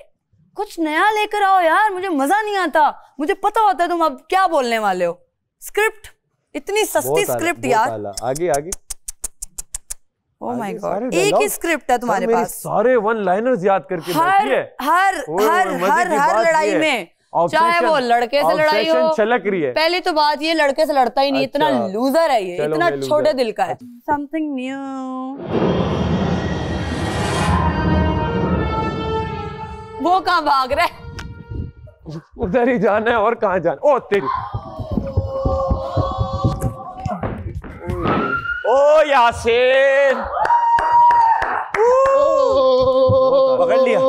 कुछ नया लेकर आओ यार, मुझे मजा नहीं आता। मुझे पता होता है तुम अब क्या बोलने वाले हो। स्क्रिप्ट, इतनी सस्ती स्क्रिप्ट यार। आगे आगे। ओह माय गॉड, एक ही स्क्रिप्ट है तुम्हारे पास। सारे वन लाइनर्स याद करके बैठी है। हर लड़ाई में, चाहे वो लड़के से लड़ाई हो, छलक रही है। पहली तो बात ये लड़के से लड़ता ही नहीं। इतना लूजर है ये, इतना छोटे दिल का है। Something new. वो कहाँ भाग रहा है? उधर ही जाना है, और कहाँ जाना? ओ तेरी, ओ यासीन, पकड़ लिया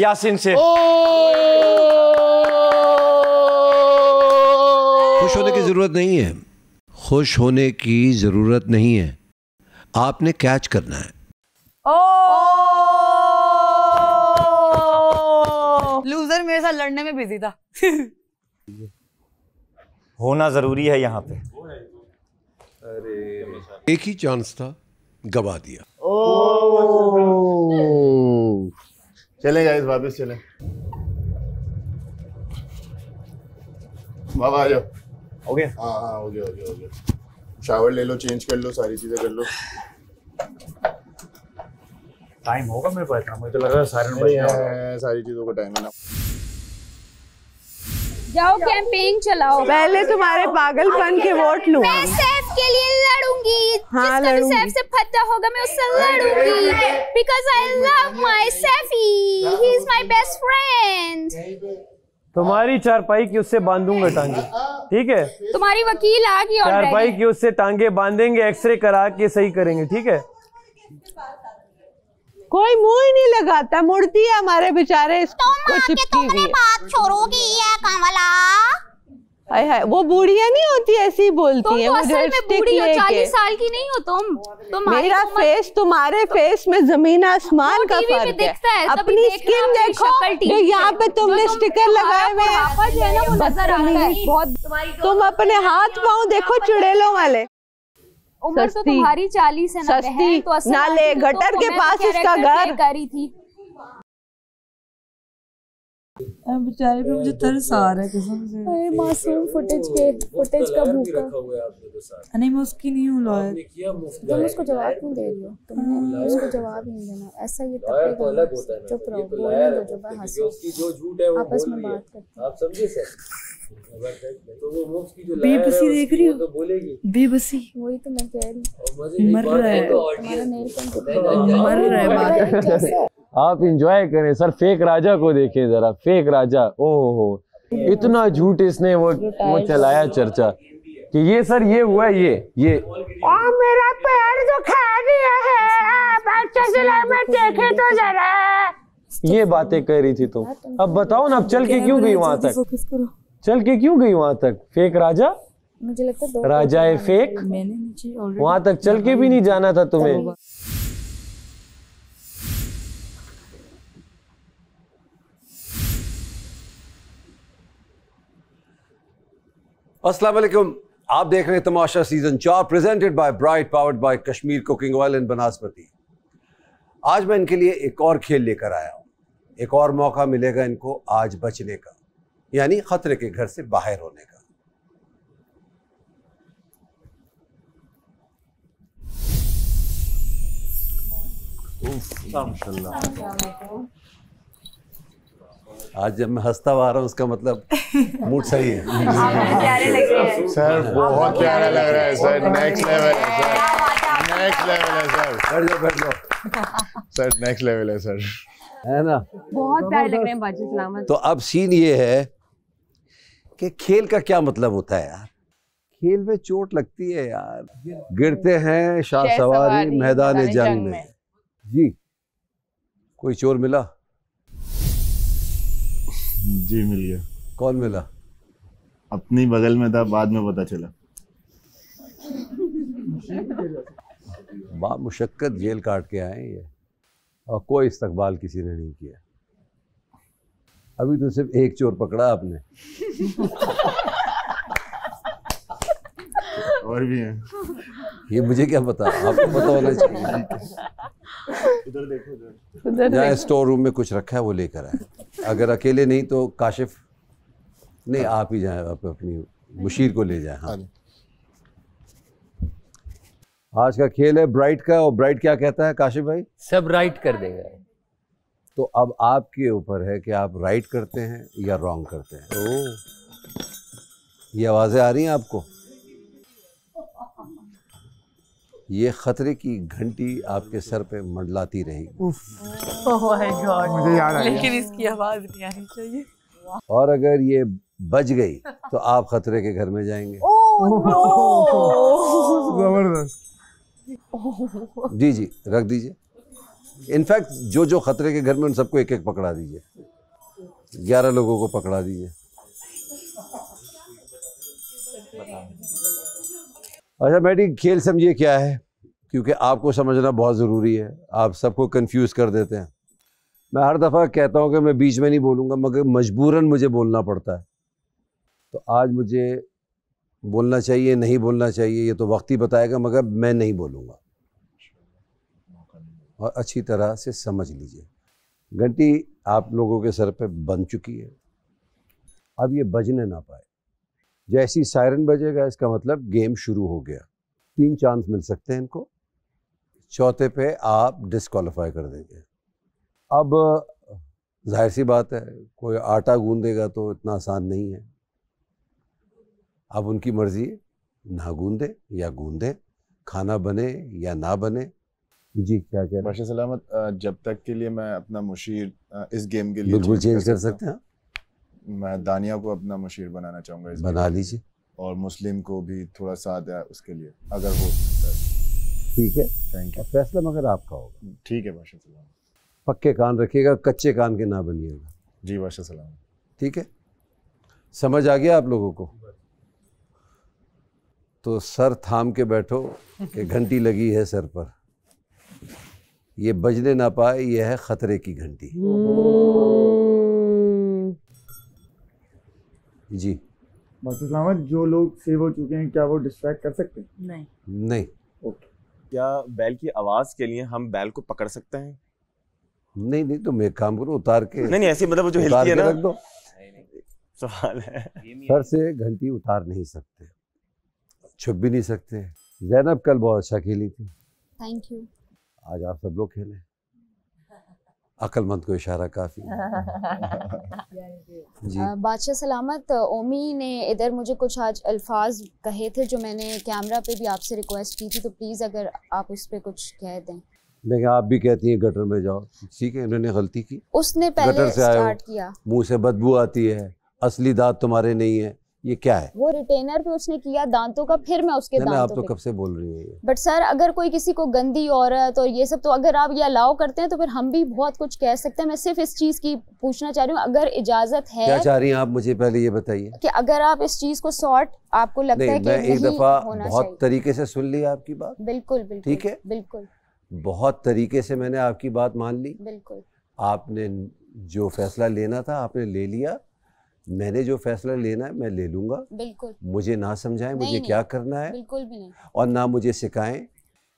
यासीन से। खुश होने की जरूरत नहीं है, खुश होने की जरूरत नहीं है, आपने कैच करना है। लूजर मेरे साथ लड़ने में बिजी था। होना जरूरी है यहाँ पे। अरे एक ही चांस था, गवा दिया। चले गाइस, वापस चले। बाबा आ जाओ। हो गया? हाँ हो गया। शावर ले लो, चेंज कर लो, सारी चीजें कर लो। टाइम होगा मेरे पास? मुझे तो लग रहा है सारी चीजों का टाइम है ना। जाओ कैंपेन चलाओ। पहले तुम्हारे पागलपन के वोट लूं। मैं सैफ के लिए लड़ूंगी। हाँ, जिसका भी सैफ से फटा होगा मैं उससे लड़ूंगी। Because I love my Saifi. He is my best friend. तुम्हारी चारपाई की उससे बांधूंगा टांगे, ठीक है? तुम्हारी वकील आ गई ऑलरेडी। चारपाई की उससे टांगे बांधेंगे, एक्सरे करा के सही करेंगे, ठीक है? कोई मुंह ही नहीं लगाता, मुड़ती है हमारे बेचारे इसको चिपकी हुई है। बात छोड़ोगी है कमला? हाय हाय, वो बूढ़िया नहीं होती, ऐसी बोलती है। तुम असल में बूढ़ी हो, 40 साल की नहीं हो तुम। मेरा फेस तुम्हारे फेस में जमीन आसमान का फर्क है। अपनी स्किन देखो, जो यहाँ पे तुमने स्टिकर लगाए हुए हैं। तुम अपने हाथ पाँव देखो चुड़ैलों वाले। उम्र तो तुम्हारी 40 है ना सस्ती, तो नाले गटर के पास इसका घर। करी थी। बेचारे पे मुझे तरस आ रहा है कसम से। अरे मासूम फुटेज का भूखा। नहीं मैं उसकी नहीं हूँ लॉयर। तुम उसको जवाब क्यों दे रही हो? तुमने उसको जवाब नहीं देना। ऐसा ये तब चुप रहो, बोलने दो, जो बात हंसो, आपस में बात करते। आप समझे सर? तो वो मुफ्त की जो बेबसी देख रही हो? तो बोलेगी बेबसी। वही तो मैं कह रही हूँ। मर रहा है, तुम्हारा नेल पेंट मर रहा है। आप इंजॉय करें सर। फेक राजा को देखें जरा, फेक राजा। ओहो, इतना झूठ इसने वो चलाया चर्चा कि ये सर ये हुआ, ये और मेरा पैर जो खा दिया है, अच्छा चला मैं देखे तो जरा। ये बातें कह रही थी तुम। अब बताओ ना, अब चल के क्यों गई वहां तक? चल के क्यों गई वहां तक? फेक राजा, मुझे लगता है राजा है फेक। वहां तक चल के भी नहीं जाना था तुम्हें। अस्सलाम वालेकुम, आप देख रहे हैं Tamasha season 4 presented by Bright, powered by Kashmir cooking oil and Banaspati. आज मैं इनके लिए एक और खेल लेकर आया हूँ। एक और मौका मिलेगा इनको आज बचने का, यानी खतरे के घर से बाहर होने का। आज जब मैं हंसता हुआ आ रहा हूँ उसका मतलब मूड सही है। सर बहुत प्यारा लग रहा है सर, नेक्स्ट लेवल है सर, नेक्स्ट लेवल है सर। बैठ जाओ सर, नेक्स्ट लेवल है सर, है ना? बहुत प्यारे लग रहे हैं बाजी सलामत। तो अब सीन ये है कि खेल का क्या मतलब होता है यार। खेल में चोट लगती है यार, गिरते हैं शाह सवारी मैदान जंग में। जी, कोई चोर मिला? जी मिल गया। कौन मिला? अपनी बगल में था, बाद में पता चला। बा मुशक्कत जेल काट के आए ये, और कोई इस्तकबाल किसी ने नहीं किया। अभी तो सिर्फ एक चोर पकड़ा आपने। और भी हैं। ये मुझे क्या पता, आपको पता होना चाहिए। इधर देखो, जहाँ स्टोर रूम में कुछ रखा है वो लेकर आए। अगर अकेले नहीं तो काशिफ नहीं, आप ही जाए, आप अपनी मुशीर को ले जाए। हाँ, आज का खेल है ब्राइट का, और ब्राइट क्या कहता है काशिफ भाई? सब राइट कर देगा। तो अब आपके ऊपर है कि आप राइट करते हैं या रॉन्ग करते हैं। ये आवाज़ें आ रही हैं आपको? ये खतरे की घंटी आपके सर पे मंडलाती रहेगी। ओह माय गॉड, मुझे याद आ गया। लेकिन इसकी आवाज नहीं आनी चाहिए। और अगर ये बच गई तो आप खतरे के घर में जाएंगे। जबरदस्त। जी जी, रख दीजिए। इनफैक्ट जो जो खतरे के घर में उन सबको एक एक पकड़ा दीजिए। 11 लोगों को पकड़ा दीजिए। अच्छा मैडी, खेल समझिए क्या है, क्योंकि आपको समझना बहुत ज़रूरी है। आप सबको कंफ्यूज कर देते हैं। मैं हर दफ़ा कहता हूँ कि मैं बीच में नहीं बोलूँगा, मगर मजबूरन मुझे बोलना पड़ता है। तो आज मुझे बोलना चाहिए, नहीं बोलना चाहिए, ये तो वक्त ही बताएगा, मगर मैं नहीं बोलूँगा। और अच्छी तरह से समझ लीजिए, घंटी आप लोगों के सर पे बन चुकी है। अब ये बजने ना पाए। जैसी सायरन बजेगा इसका मतलब गेम शुरू हो गया। 3 चांस मिल सकते हैं इनको, चौथे पे आप डिस्क्वालीफाई कर देंगे। अब जाहिर सी बात है, कोई आटा गूंदेगा तो इतना आसान नहीं है। अब उनकी मर्जी है, ना गूंदे या गूंदे, खाना बने या ना बने। जी क्या कह रहे हैं? बादशाह सलामत, जब तक के लिए मैं अपना मुशीर इस गेम के लिए बिल्कुल चेंज कर सकते हैं। मैं दानिया को अपना मुशीर बनाना चाहूँगा इस बना लीजिए, और मुस्लिम को भी थोड़ा साथ है उसके लिए, अगर हो सकता है। ठीक है, थैंक यू। फैसला मगर आपका होगा। ठीक है बादशाह सलामत। पक्के कान रखिएगा, कच्चे कान के ना बनिएगा। जी बादशाह सलामत। ठीक है, समझ आ गया आप लोगों को? तो सर थाम के बैठो कि घंटी लगी है सर पर। ये बजने ना पाए, ये है खतरे की घंटी। जी बादशाह सलामत, जो लोग सेव हो चुके हैं क्या वो डिस्ट्रैक्ट कर सकते हैं? नहीं नहीं। ओके। क्या बैल की आवाज के लिए हम बैल को पकड़ सकते हैं? नहीं नहीं, तुम एक काम करो, उतार के। नहीं ऐसी मतलब वो जो उतार हिलती है के ना, रख दो। सवाल है। सर से घंटी उतार नहीं सकते, छुप भी नहीं सकते। जैनब कल बहुत अच्छा खेली थी, थैंक यू। आज आप सब लोग खेलें। अक्लमंद को इशारा काफी। जी बादशाह सलामत, ओमी ने इधर मुझे कुछ आज अल्फाज कहे थे जो मैंने कैमरा पे भी आपसे रिक्वेस्ट की थी, तो प्लीज़ अगर आप उस पर कुछ कह दें। लेकिन आप भी कहती हैं गटर में जाओ, ठीक है, इन्होंने गलती की। उसने पहले गटर से आए हो, स्टार्ट किया। मुंह से बदबू आती है, असली दांत तुम्हारे नहीं है, ये क्या है? वो रिटेनर पे उसने किया दांतों का, फिर मैं उसके आप दांतों तो पे। कब से बोल रही हैं ये? बट सर, अगर कोई किसी को गंदी औरत और ये सब, तो अगर आप ये अलाउ करते हैं तो फिर हम भी बहुत कुछ कह सकते हैं। मैं सिर्फ इस चीज की पूछना चाह रही हूँ, अगर इजाजत है। क्या चाह रही हैं आप, मुझे पहले ये बताइए कि अगर आप इस चीज को सॉर्ट, आपको लगता है कि मैं एक नहीं दफा होना बहुत चाहिए। तरीके से सुन ली आपकी बात। बिल्कुल बिल्कुल ठीक है, बिल्कुल बहुत तरीके से मैंने आपकी बात मान ली। बिल्कुल। आपने जो फैसला लेना था आपने ले लिया। मैंने जो फैसला लेना है मैं ले लूँगा। बिल्कुल। मुझे ना समझाएं मुझे नहीं, क्या करना है, बिल्कुल भी नहीं। और ना मुझे सिखाएं।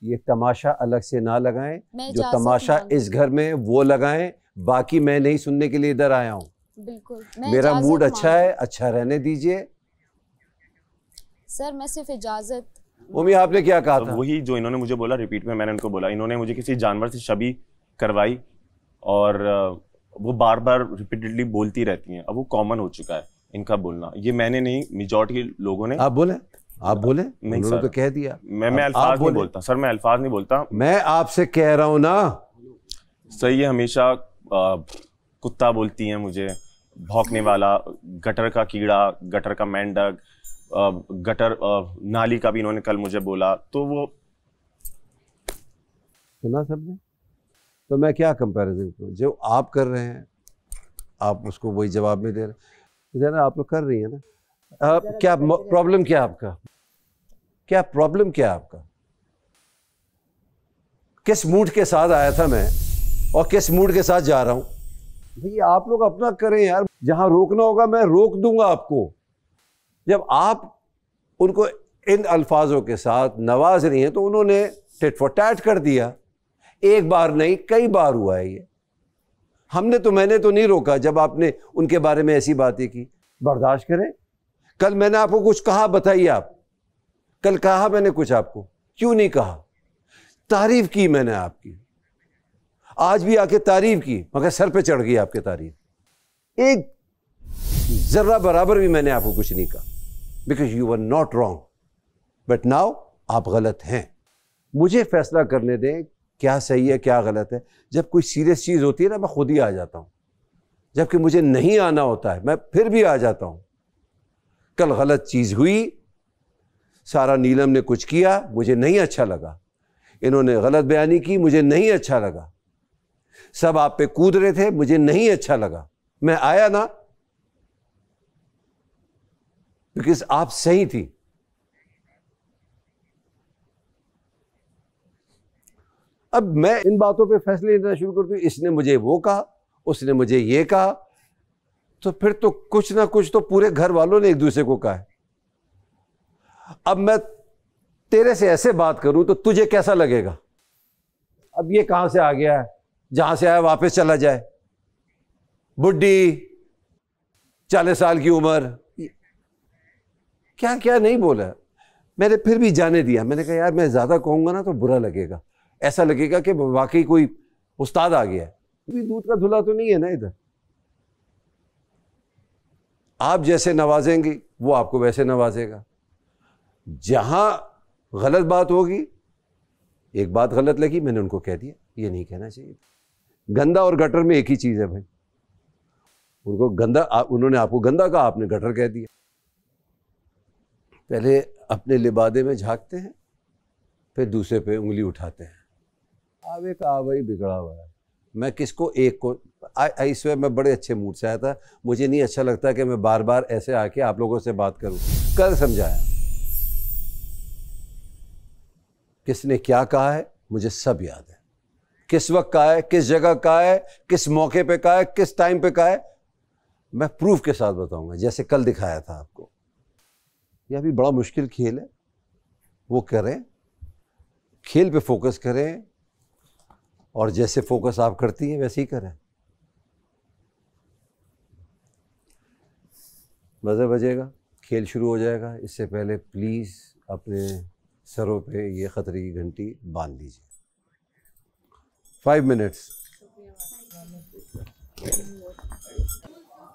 ये तमाशा अलग से ना लगाएं, मैं जो इजाज़त तमाशा मांगती इस घर में वो लगाएं, बाकी मैं नहीं सुनने के लिए इधर आया हूँ। बिल्कुल, मैं मेरा इजाज़त मूड अच्छा मांगती है, अच्छा रहने दीजिए। सर मैं सिर्फ इजाज़त। उम्मी आपने क्या कहा था? वही जो इन्होंने मुझे बोला, रिपीट में मैंने उनको बोला, इन्होंने मुझे किसी जानवर से शबी करवाई और वो बार बार रिपीटेडली बोलती रहती हैं। अब वो कॉमन हो चुका है इनका बोलना, ये मैंने नहीं, मेजॉरिटी लोगों ने। आप बोले, आप बोले, नहीं उन्होंने सर, तो कह दिया। मैं अल्फाज नहीं बोलता सर, मैं अल्फाज नहीं बोलता। मैं आपसे कह रहा हूँ ना सही है, हमेशा कुत्ता बोलती हैं मुझे, भौंकने वाला, गटर का कीड़ा, गटर का मेंढक, गटर नाली का भी इन्होंने कल मुझे बोला। तो वो सुना सबने, तो मैं क्या कंपैरिजन करूं? जो आप कर रहे हैं आप उसको वही जवाब में दे रहे हैं। जरा आप तो कर रही है ना। क्या प्रॉब्लम क्या आपका, क्या प्रॉब्लम क्या आपका? किस मूड के साथ आया था मैं और किस मूड के साथ जा रहा हूं? भैया आप लोग अपना करें यार, जहां रोकना होगा मैं रोक दूंगा आपको। जब आप उनको इन अल्फाजों के साथ नवाज रही हैं तो उन्होंने टिट फॉर टैट कर दिया। एक बार नहीं कई बार हुआ है ये। मैंने तो नहीं रोका जब आपने उनके बारे में ऐसी बातें की। बर्दाश्त करें। कल मैंने आपको कुछ कहा, बताइए आप, कल कहा मैंने कुछ आपको? क्यों नहीं कहा? तारीफ की मैंने आपकी, आज भी आके तारीफ की, मगर सर पे चढ़ गई आपके तारीफ। एक जर्रा बराबर भी मैंने आपको कुछ नहीं कहा, because you were not wrong, but now आप गलत हैं। मुझे फैसला करने दें क्या सही है क्या गलत है। जब कोई सीरियस चीज़ होती है ना, मैं खुद ही आ जाता हूँ, जबकि मुझे नहीं आना होता है, मैं फिर भी आ जाता हूँ। कल गलत चीज़ हुई, सारा नीलम ने कुछ किया, मुझे नहीं अच्छा लगा, इन्होंने गलत बयानी की, मुझे नहीं अच्छा लगा, सब आप पे कूद रहे थे, मुझे नहीं अच्छा लगा, मैं आया ना बिकॉज आप सही थी। अब मैं इन बातों पे फैसले लेना शुरू कर दूं, इसने मुझे वो कहा, उसने मुझे ये कहा, तो फिर तो कुछ ना कुछ तो पूरे घर वालों ने एक दूसरे को कहा है। अब मैं तेरे से ऐसे बात करूं तो तुझे कैसा लगेगा? अब ये कहां से आ गया है, जहां से आया वापस चला जाए। बुढ़ी, 40 साल की उम्र, क्या क्या नहीं बोला। मैंने फिर भी जाने दिया। मैंने कहा यार मैं ज्यादा कहूंगा ना तो बुरा लगेगा, ऐसा लगेगा कि वाकई कोई उस्ताद आ गया है। अभी दूध का धुला तो नहीं है ना इधर। आप जैसे नवाजेंगी वो आपको वैसे नवाजेगा। जहां गलत बात होगी, एक बात गलत लगी मैंने उनको कह दिया, ये नहीं कहना चाहिए। गंदा और गटर में एक ही चीज है भाई। उनको गंदा, उन्होंने आपको गंदा कहा, आपने गटर कह दिया। पहले अपने लिबादे में झांकते हैं, फिर दूसरे पे उंगली उठाते हैं। आवे का आवा बिगड़ा हुआ है। मैं किसको एक को इस वक्त मैं बड़े अच्छे मूड से आया था। मुझे नहीं अच्छा लगता कि मैं बार बार ऐसे आके आप लोगों से बात करूं। कल समझाया किसने क्या कहा है, मुझे सब याद है। किस वक्त कहा है, किस जगह कहा है, किस मौके पे कहा है, किस टाइम पे कहा है, मैं प्रूफ के साथ बताऊंगा, जैसे कल दिखाया था आपको। यह भी बड़ा मुश्किल खेल है, वो करें, खेल पे फोकस करें, और जैसे फोकस आप करती हैं वैसे ही करें। बजर बजेगा, खेल शुरू हो जाएगा। इससे पहले प्लीज़ अपने सरों पे ये खतरे की घंटी बांध लीजिए। 5 मिनट्स।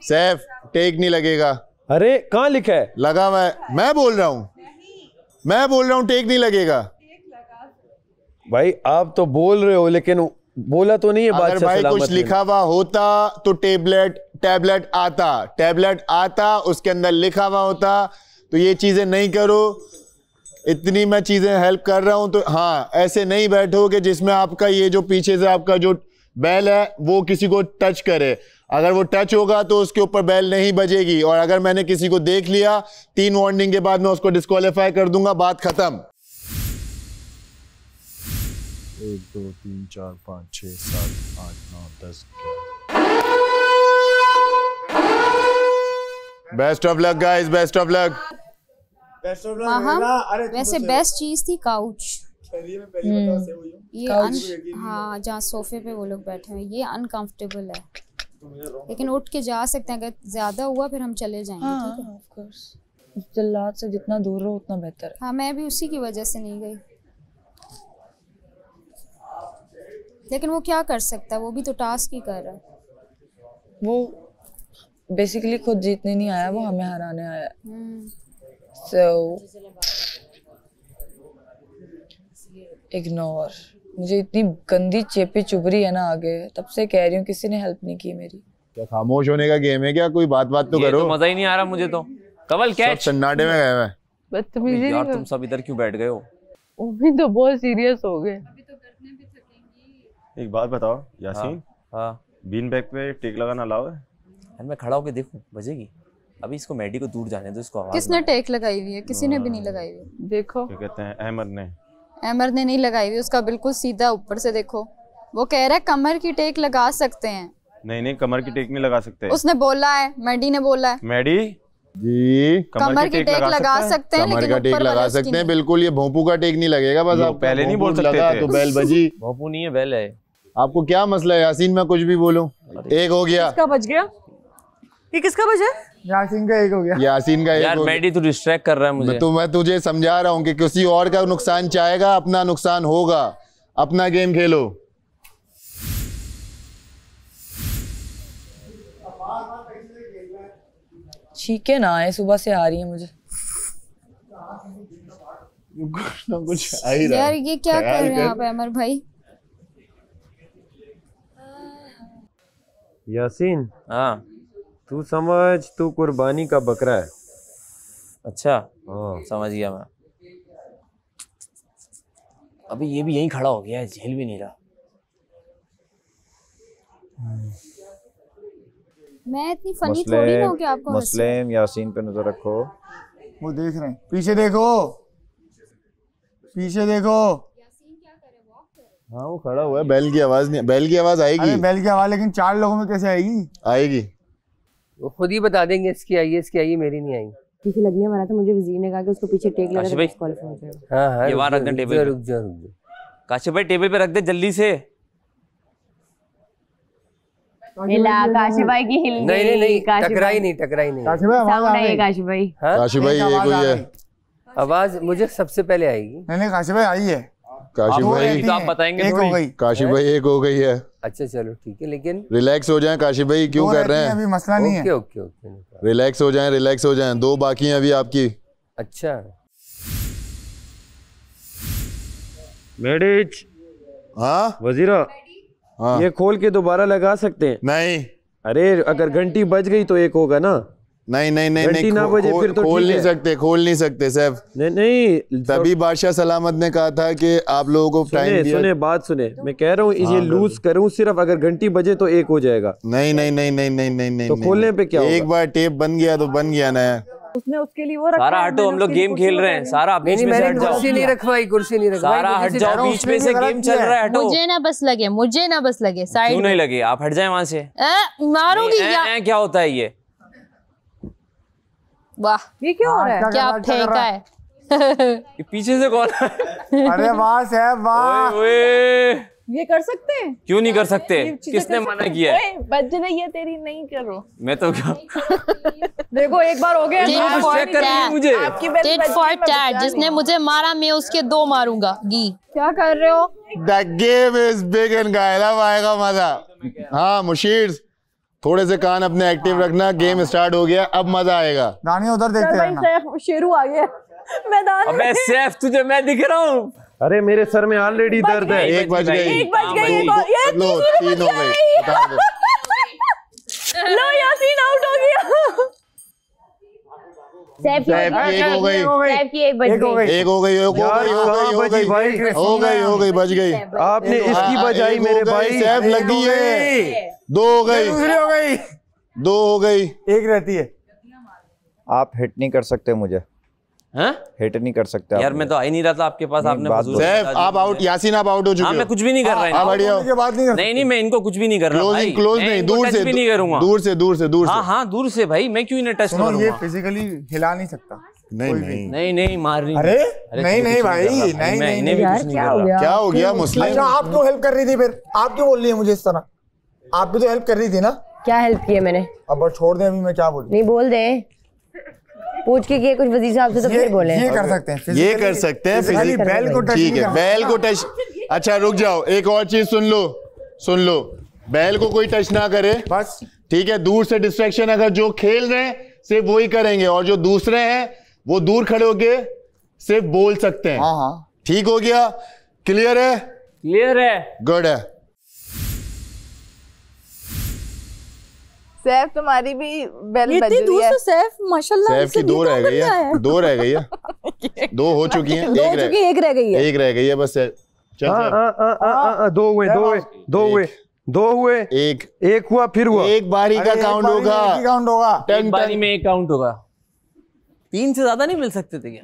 सैफ टेक नहीं लगेगा। अरे कहाँ लिखा है? लगा, मैं बोल रहा हूँ टेक नहीं लगेगा। भाई आप तो बोल रहे हो लेकिन बोला तो नहीं है। अगर भाई कुछ लिखा हुआ होता तो टैबलेट आता, उसके अंदर लिखा हुआ होता तो ये चीजें नहीं करो। इतनी मैं चीजें हेल्प कर रहा हूं तो हाँ, ऐसे नहीं बैठो कि जिसमें आपका ये जो पीछे से आपका जो बेल है वो किसी को टच करे। अगर वो टच होगा तो उसके ऊपर बेल नहीं बजेगी, और अगर मैंने किसी को देख लिया 3 वार्निंग के बाद मैं उसको डिस्क्वालीफाई कर दूंगा। बात खत्म। 1 2 3 4 5 6 7 8 9 10 best of luck guys, best of luck. वैसे बेस्ट चीज थी काउच। ये हाँ, जहाँ सोफे पे वो लोग बैठे हैं, ये अनकंफर्टेबल है, लेकिन उठ के जा सकते हैं। अगर ज्यादा हुआ फिर हम चले जाएंगे। हाँ, ठीक है, ऑफ कोर्स। जल्लाद से जितना दूर रहो उतना बेहतर है। हाँ, मैं भी उसी की वजह से नहीं गई, लेकिन वो क्या कर सकता है, वो भी तो टास्क ही कर रहा है। वो बेसिकली खुद जीतने नहीं आया, वो हमें हराने आया है। So, ignore. मुझे इतनी गंदी चेपी चुभ रही है ना आगे, तब से कह रही हूँ किसी ने हेल्प नहीं की मेरी। क्या खामोश होने का गेम है क्या? कोई बात तो करो। तो मजा ही नहीं आ रहा मुझे तो। कवल कैच। सब सन्नाटे में गए मैं। बदतमीजी यार तुम सब इधर क्यों बैठ गए हो? भी तो बहुत सीरियस हो गए। एक बात बताओ यासीन। हाँ। बीन बैग पे टेक लगाना अलाउ है? यार मैं खड़ा होके देखूं बजेगी? अभी इसको मेडी को दूर जाने दो, इसको आवाज किसने टेक लगाई हुई है? किसी ने भी नहीं लगाई हुई। देखो क्या कहते हैं, अहमद ने। अहमद ने नहीं लगाई हुई, उसका बिल्कुल सीधा ऊपर से देखो। वो कह रहा है कमर की टेक लगा सकते हैं। नहीं, कमर की टेक नहीं लगा सकते। उसने बोला है, मैडी ने बोला है। मैडी जी, कमर की टेक लगा सकते हैं, कमर का टेक लगा सकते हैं बिल्कुल। ये भोंपू का टेक नहीं लगेगा। बस आप पहले नहीं बोल सकते थे। तो बैल बजी। भोंपू नहीं है, बैल है। आपको क्या मसला है यासीन? मैं कुछ भी बोलूं। एक हो गया। किसका बच गया? ये किसका बचा? यासीन का एक हो गया। यासीन का एक यार हो मैडी तो डिस्ट्रैक्ट कर रहा है मुझे। मैं तुझे समझा रहा हूँ कि किसी और का नुकसान चाहेगा, अपना नुकसान होगा। अपना गेम खेलो। चीखे ना आए, सुबह से आ रही है मुझे। कुछ आ ही रहा है। यार ये क्या कर रहे हैं आप अमर भाई? यासीन, हाँ तू समझ, तू कुर्बानी का बकरा है। अच्छा, समझ गया मैं। अभी ये भी यहीं खड़ा हो गया है, झेल भी नहीं रहा। मैं इतनी फनी थोड़ी ना हूं कि आपको मुस्लिम यासीन पे नजर रखो। वो देख रहे हैं, पीछे देखो, पीछे देखो। हाँ वो खड़ा हुआ है। बैल की आवाज नहीं, बैल की आवाज आएगी। अरे बैल की आवाज लेकिन 4 लोगों में कैसे आएगी? आएगी। वो खुद ही बता देंगे इसकी आई है, इसकी आई है, मेरी नहीं आई। पीछे लगने वाला था, मुझे वजीर ने कहा कि उसको पीछे टेक लगा तो डिस्क्वालीफाई हो जाएगा। हाँ, ये वहां रख दे टेबल पे। रुक जा। काशिफ भाई टेबल पे रख दे जल्दी से। काशिफ भाई की हिल गई। नहीं, टकराई नहीं। काशिफ भाई आवाज आ गई। काशिफ भाई, काशिफ भाई ये कोई है? आवाज मुझे सबसे पहले आएगी। नहीं काशिफ भाई आई है। काशिफ भाई आप बताएंगे एक हो गई। काशिफ भाई एक हो गई है। अच्छा चलो ठीक है, लेकिन रिलैक्स हो जाएं काशिफ भाई, क्यों कर रहे हैं? अभी मसला नहीं है। ओके। रिलैक्स हो जाएं। 2 बाकी हैं अभी आपकी। अच्छा मेडिच। हाँ वजीरा, हाँ ये खोल के दोबारा लगा सकते हैं? नहीं। अरे अगर घंटी बज गई तो एक होगा ना। नहीं घंटी ना बजे फिर तो खोल नहीं सकते सैफ। नहीं तभी बादशाह सलामत ने कहा था कि आप लोगों को टाइम दिया। सुने बात सुने, मैं कह रहा हूँ ये लूज करूँ सिर्फ, अगर घंटी बजे तो एक हो जाएगा। नहीं तो खोलने पे क्या होगा? एक बार टेप बन गया तो बन गया ना। उसने उसके लिए वो रखा। सारा हटो, हम लोग गेम खेल रहे हैं। सारा बीच में से हट जाओ। कुर्सी नहीं रखवाई। सारा हट जाओ, बीच में से गेम चल रहा है, हटो। मुझे ना बस लगे साइड। क्यों नहीं लगे? आप हट जाए वहां से। मारूंगी क्या होता है ये? वाह, ये क्या हो रहा है? क्या फेंका है? ये पीछे से कौन है? अरे वाह साहब वाह। ये कर सकते हैं? क्यों नहीं कर सकते? किसने मना किया है? बच रही है तेरी, नहीं करो। मैं तो क्या देखो एक बार हो गया। चेक कर रही है मुझे। टिट फॉर टैट, जिसने मुझे मारा मैं उसके 2 मारूंगा। गी क्या कर रहे हो? The game is big and गायला आएगा मजा। हाँ मुशीर, थोड़े से कान अपने एक्टिव रखना। गेम स्टार्ट हो गया, अब मजा आएगा। दानिया उधर देखते रहना। शेरू आ गया मैदान में। अबे सैफ, तुझे मैं दिख रहा हूँ। अरे मेरे सर में ऑलरेडी दर्द है। एक बज गई। लो 3 हो गई। लो यासीन आउट हो गया। सैफ की एक हो गई। सैफ की एक बच गई। एक हो गई बच गई। आपने इसकी बजाई मेरे भाई। सैफ लगी है। 2 हो गई। 2 हो गई। एक रहती है। आप हिट नहीं कर सकते मुझे। हैं? हिट नहीं कर सकते यार मैं तो आ ही नहीं रहा था आपके पास, आपने फजूल सैफ आप आउट, यासीन आप आउट हो चुके हो। हाँ मैं कुछ भी नहीं कर रहा हाँ बढ़िया। नहीं नहीं मैं इनको कुछ भी नहीं कर रहा भाई, क्लोज मैं नहीं, इनको दूर touch से भी नहीं करूंगा। दूर से हाँ हाँ दूर से भाई, मैं क्यों इन्हें टच सुनो, ये करूंगा? फिजिकली हिला नहीं सकता। नहीं मार नहीं। अरे नहीं भाई, नहीं यार क्या हो गया मुस्लिम? अच्छा आप क्यों हेल्प कर रही थी फिर? आप क्यों बोल रही है मुझे इस तरह? आप भी तो हेल्प कर रही थी ना। क्या हेल्प की है मैंने? अब छोड़ दे, अभी मैं क्या बोलूं? नहीं बोल दे, पूछ के किए कुछ वजीर साहब से तो फिर बोले। ये कर सकते हैं, ये कर सकते हैं फिजिकली बैल को टच। ठीक है, बैल को टच। अच्छा रुक जाओ, एक और चीज सुन लो, बैल को कोई टच ना करे बस, ठीक है। दूर से डिस्ट्रैक्शन, अगर जो खेल रहे हैं सिर्फ वही करेंगे, और जो दूसरे हैं वो दूर खड़े होके सिर्फ बोल सकते हैं। हाँ ठीक हो गया? क्लियर है? क्लियर है, गुड है। सैफ तुम्हारी भी बेल बज इतनी रही दूर है। से सैफ माशाल्लाह सैफ की दो रह गई है, दो रह गई है, दो हो चुकी हैं, एक रह गई है, एक रह गई है बस। चल दो हुए, एक हुआ, फिर हुआ। एक बारी का काउंट होगा, एक बारी में एक काउंट होगा। 3 से ज्यादा नहीं मिल सकते थे क्या?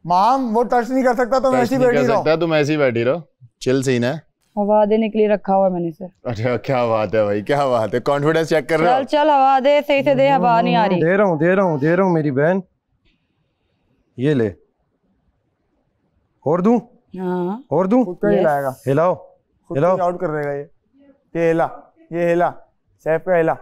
माम वो टच नहीं कर सकता, तुम ऐसी बैठी रहो। तुम ऐसी बैठी रहो, चिल सीन है। हवा देने के लिए रखा हुआ मैंने सर। अच्छा क्या बात है भाई, क्या बात है, कॉन्फिडेंस चेक कर रहे हो? चल हवा दे, सही से दे, हवा नहीं आ रही। दे रहा हूँ मेरी बहन, ये ले। और दूं? हाँ और दूं? खुद का हिलाएगा, हिलाओ आउट कर देगा ये हिला सैफ का हिला।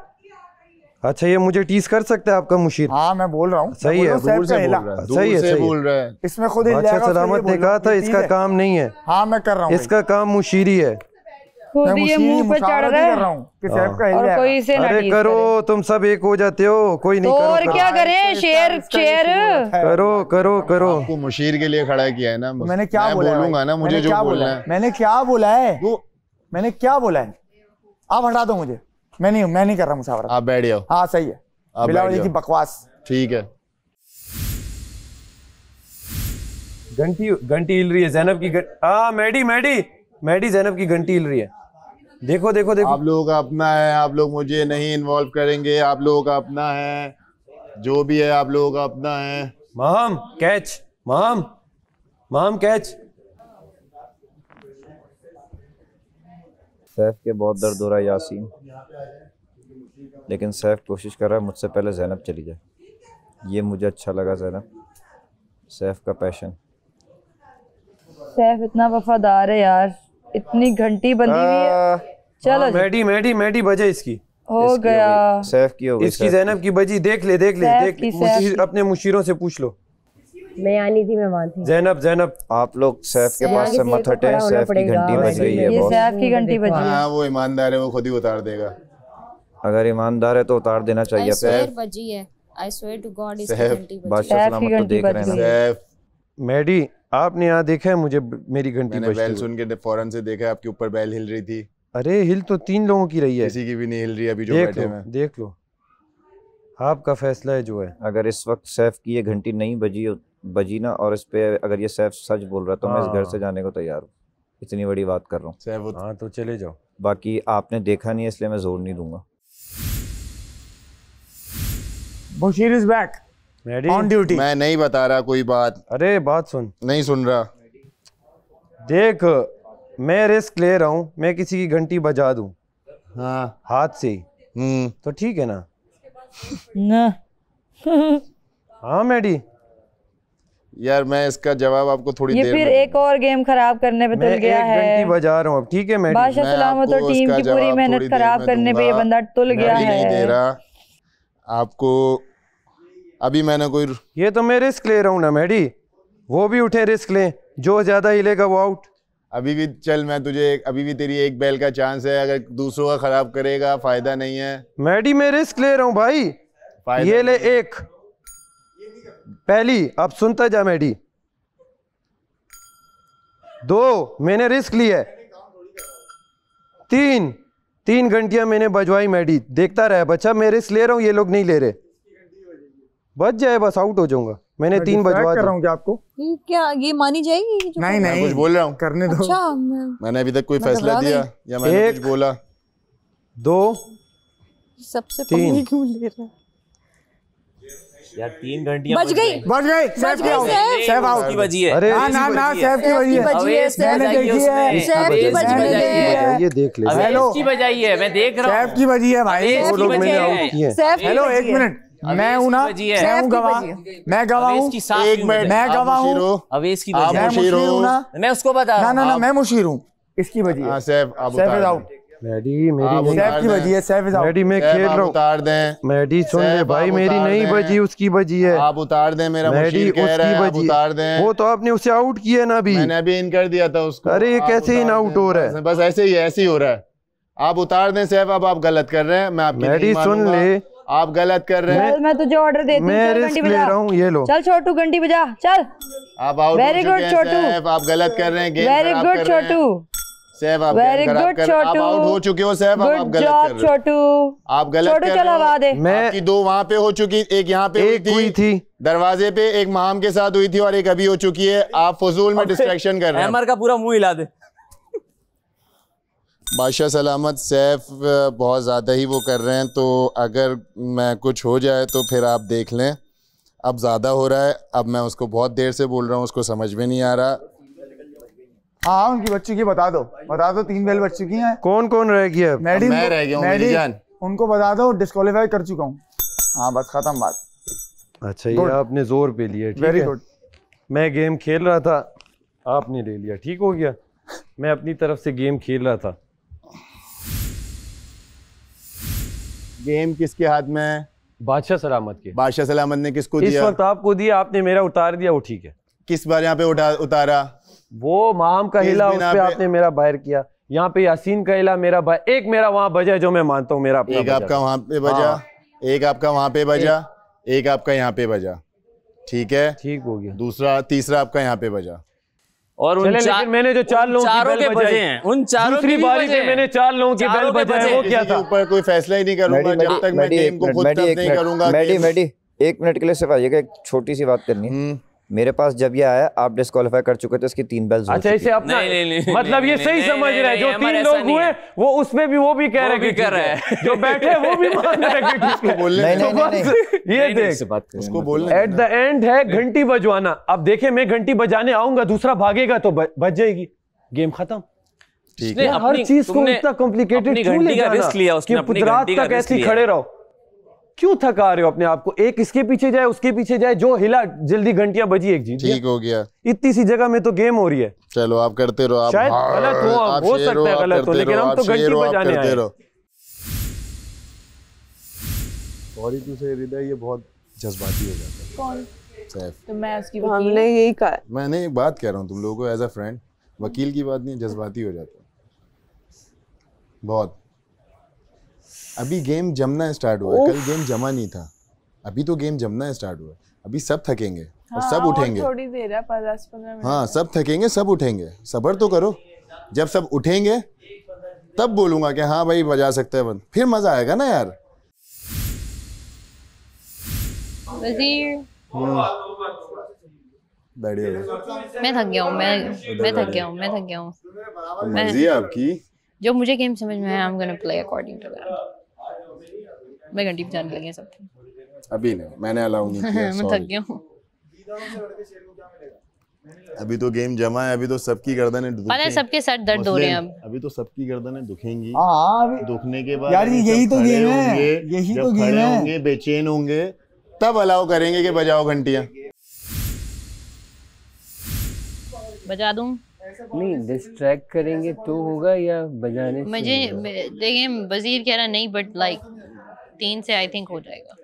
अच्छा ये मुझे टीज कर सकता है आपका मुशीर? हाँ मैं बोल रहा हूँ, सही है, सही है, बोल रहा है। इसमें खुद हिल अच्छा जाएगा। सलामत ने कहा था इसका काम नहीं है। हाँ मैं कर रहा हूँ, इसका काम मुशीरी है। खुद ये मुंह पे चढ़ रहा है और कोई इसे ना अरे टीज करो, तुम सब एक हो जाते हो, कोई नहीं। तो करो, और करो। क्या करें, शेर करो। आपको मुशीर के लिए खड़ा किया है ना, मैंने क्या बोला? बोलूंगा ना, मुझे जो बोलना है। मैंने क्या बोला है? आप हटा दो मुझे, मैं नहीं कर रहा मुसावरा। आप बैठ जाओ। हाँ सही है, बिलावली की बकवास। ठीक है। घंटी हिल रही है जैनब की। मैडी जैनब की घंटी हिल रही है। देखो आप लोगों का अपना है, आप लोग मुझे नहीं इन्वॉल्व करेंगे, आप लोगों का अपना है, जो भी है आप लोगों का अपना है। माम कैच, माम कैच। सैफ के बहुत दर्द हो रहा है यासीन, लेकिन सैफ कोशिश कर रहा है मुझसे पहले जैनब चली जाए। ये मुझे अच्छा लगा, जैनब, सैफ का पैशन। सैफ इतना वफादार है यार, इतनी घंटी बंधी हुई है। चलो मैडी बजे इसकी हो गया। सैफ की हो गई, इसकी जैनब की बजी। देख ले अपने मुशीरों से पूछ लो। मैं आनी थी, मैं वहां थी। जैनब आप लोग सैफ के पास से मत हटे, सैफ की घंटी बज गई है। ये सैफ की घंटी बजी है। हाँ वो ईमानदार है, वो खुद ही उतार देगा। अगर ईमानदार है तो उतार देना चाहिए। सैफ बजी है, I swear to God इसकी घंटी बजी। बादशाह सलामत तो देख रहे हैं सैफ। मैडी आपने यहाँ देखा है मुझे मेरी घंटी मैंने बैल सुन के फौरन से देखा, आपके ऊपर बैल हिल रही थी। अरे हिल तो 3 लोगों की रही है, किसी की भी नहीं हिल रही अभी जो बैठे हैं। देख लो, आपका फैसला है जो है। अगर इस वक्त सैफ की ये घंटी नहीं बजी ना, और इस पे अगर ये सैफ सच बोल रहा तो मैं इस घर से जाने को तैयार हूँ। इतनी बड़ी बात कर रहा हूँ। हाँ तो चले जाओ। बाकी आपने देखा नहीं है इसलिए मैं जोर नहीं दूंगा। Musheer is back on duty. मैं नहीं बता रहा कोई बात। अरे बात सुन। नहीं सुन रहा। देख मैं रिस्क ले रहा हूँ, मैं किसी की घंटी बजा दूं हाँ हाथ से ही, तो ठीक है ना? हाँ मैडी यार मैं इसका जवाब आपको थोड़ी देर फिर एक और गेम खराब करने पे तुल गया है। घंटी बजा रहा हूँ अब, ठीक है मैडी? बादशाह सलामत और टीम की पूरी मेहनत खराब करने पे ये बंदा तुल गया है। नहीं दे रहा आपको अभी। मैंने कोई, ये तो मैं रिस्क ले रहा हूँ ना मैडी, वो भी उठे रिस्क ले, जो ज्यादा हिलेगा वो आउट। अभी भी चल, मैं तुझे अभी भी तेरी एक बैल का चांस है, अगर दूसरों का खराब करेगा फायदा नहीं है। मैडी मैं रिस्क ले रहा हूँ भाई, ये ले एक पहली, अब सुनता जा मैडी। 2 मैंने रिस्क लिया है, 3 घंटियां मैंने बजवाई मैडी, देखता रहा बच्चा, मैं रिस्क ले रहा हूँ, ये लोग नहीं ले रहे, बच जाए बस आउट हो जाऊंगा। मैंने 3 बजवा कर रहा हूँ क्या आपको? ये क्या ये मानी जाएगी? नहीं कुछ बोल रहा हूँ, करने दो। अच्छा मैंने अभी तक कोई फैसला दिया या मैंने कुछ बोला? 2 सबसे पहले क्यों ले रहा है? यार 3 घंटियां बच गई सैफ की आउट, सैफ आउट की बजी है। अरे ना सैफ की बजी है, मैंने देखी है, सैफ की बजी है, ये देख ले। हेलो की बजाई है, मैं देख रहा हूँ। सैफ की बजी है भाई, वो लोग मैंने आउट किए। हेलो एक मिनट, मैं हूँ ना, मैं हूँ गवाह, मैं गवाह हूँ, एक मिनट, मैं गवाह हूँ, अवेश की मैं मुशीर हूँ ना, मैं उसको बता रहा हूँ। ना मैं मुशीर हूँ, इसकी बजी है। सैफ इज आउट, मैडी मेरी सैफ की बजी है, सैफ इज आउट। मैडी मैं खेल रहा हूँ, उतार दें मैडी सुन ले भाई, मेरी नहीं बजी, उसकी बजी है। आप उतार दें, मेरा मैडी मुशीर कह रहा है आप उसकी उतार दें। वो तो आपने उसे आउट किया ना अभी, मैंने अभी इन कर दिया था उसको। अरे ये कैसे इन आउट हो रहा है? बस ऐसे ही हो रहा है। आप उतार दें सैफ, अब आप गलत कर रहे हैं, मैं आपकी मैडी नहीं सुन मानूंगा। ले, आप गलत कर रहे हैं। मैं तुझे ऑर्डर देती हूँ, मैं चल रिस्क घंटी ले बजा। रहा हूँ, ये लो। चल छोटू घंटी बजा, चल। आप आउट हो Very चुके good, हैं छोटू। सैफ, आप गलत कर रहे हैं, गेम वेरी खराब गुड कर रहे हैं। छोटू, सैफ आप वेरी गेम खराब गुड कर रहे हैं। आप छोटू, आउट हो चुके हो सैफ, अब आप गुड गलत कर जॉब रहे हो। छोटू, आप गलत छोटू कर चल रहे हवा दे। हो। आपकी 2 वहां पे हो चुकी, एक यहाँ पे हुई थी दरवाजे पे, एक माम के साथ हुई थी और एक अभी हो चुकी है। आप फजूल में डिस्ट्रैक्शन कर रहे हैं। अमर का पूरा मुंह हिला दे। बादशाह सलामत, सैफ बहुत ज़्यादा ही वो कर रहे हैं, तो अगर मैं कुछ हो जाए तो फिर आप देख लें। अब ज़्यादा हो रहा है, अब मैं उसको बहुत देर से बोल रहा हूँ, उसको समझ में नहीं आ रहा। हाँ उनकी बच्ची की बता दो 3 बेल बच चुकी हैं। कौन कौन रह गया? मैं रह गया हूँ मेरी जान। उनको बता दो डिस्क्वालीफाई कर चुका हूँ। हाँ बस खत्म बात। अच्छा ये आपने जोर पे लिया, ठीक है। Very good. मैं गेम खेल रहा था, आपने ले लिया, ठीक हो गया। मैं अपनी तरफ से गेम खेल रहा था। गेम किसके हाथ में है? बादशाह सलामत के। बादशाह सलामत ने किसको इस दिया? वक्त आपको दिया, आपने मेरा उतार दिया, वो ठीक है। किस बार यहाँ पे उतारा? वो माम का हिला, उस पे आपने मेरा बाहर किया। यहाँ पे यासीन का हिला, मेरा बाहर, एक मेरा वहां बजा जो मैं मानता हूँ मेरा अपना। एक आपका वहां पे बजा, एक आपका वहां पे बजा, एक आपका यहाँ पे बजा, ठीक है, ठीक हो गया। दूसरा तीसरा आपका यहाँ पे बजा। और उन लेकिन मैंने जो 4 लोगों की बेल बजाई हैं, उन चारों दूसरी बारी पे मैंने 4 लोगों की बेल बजाई, वो क्या था? ऊपर कोई फैसला ही नहीं करूंगा जब तक मैं गेम को खुद टफ नहीं करूंगा। मैडी 1 मिनट के लिए सिर्फ आइएगा, एक छोटी सी बात करनी है। मेरे पास जब ये आया, आप डिस्क्वालीफाई कर चुके थे, इसकी 3 बेल्स। अच्छा इसे अपना मतलब ये सही समझ रहा है, जो 3 लोग हुए वो उसमें भी वो भी कह रहे हैं, जो बैठे वो भी मान रहे हैं कि नहीं। ये देख उसको बोलने एट द एंड है घंटी बजवाना। अब देखे मैं घंटी बजाने आऊंगा, दूसरा भागेगा तो बज जाएगी, गेम खत्म। ठीक है। हर चीज को इतना कॉम्प्लिकेटेड क्यों ले जाना कि रात तक ऐसे खड़े रहो? क्यों थका रहे हो अपने आप को? एक इसके पीछे जाए, उसके पीछे जाए, जो हिला जल्दी घंटियां बजी, एक जीत। ठीक हो गया। इतनी सी जगह में तो गेम हो रही है। चलो आप करते रहो, आप शायद गलत हो सकता है गलत हो, लेकिन हम तो घंटी बजाने आए। सॉरी टू से हृदय, ये बहुत जज्बाती हो जाता है। कौन? सैफ। तो मैं उसकी हमने यही कहा। मैंने एक बात कह रहा हूँ तुम लोगों को एज अ फ्रेंड, वकील की बात नहीं, जज्बाती हो जाता है बहुत। अभी गेम जमना स्टार्ट हुआ है, कल गेम जमा नहीं था, अभी तो गेम जमना स्टार्ट हुआ है। अभी सब थकेंगे और सब उठेंगे। थोड़ी देर है, 10-15 मिनट। हाँ सब थकेंगे, सब उठेंगे, सब्र तो करो। जब सब उठेंगे तब बोलूंगा कि हाँ भाई बजा सकते हैं बंद, फिर मजा आएगा ना यार। बैठिए। मैं थक गया हूँ, मैं थक गया हूँ। मर्जी है आपकी। जो मुझे गेम समझ में आया, I'm gonna play according to that। मैं घंटी बजाने लगी सब। अभी नहीं, मैंने अलाउ नहीं किया। मैं थक गया हूँ। अभी तो गेम जमा है, अभी तो सबकी गर्दनें पता है, सबके सर दर्द हो रहे हैं अब। अभी तो सबकी गर्दनें दुखेंगी। हाँ दुखने के बाद यार यही तो गेम है, यही तो गेम है। होंगे, बेचैन होंगे, तब अलाउ करेंगे कि बजाओ घंटियां। बजा दूं? नहीं, डिस्ट्रैक्ट करेंगे तो होगा या बजाने से? मुझे देखिए वजीर कह रहा नहीं, बट लाइक 3 से आई थिंक हो जाएगा।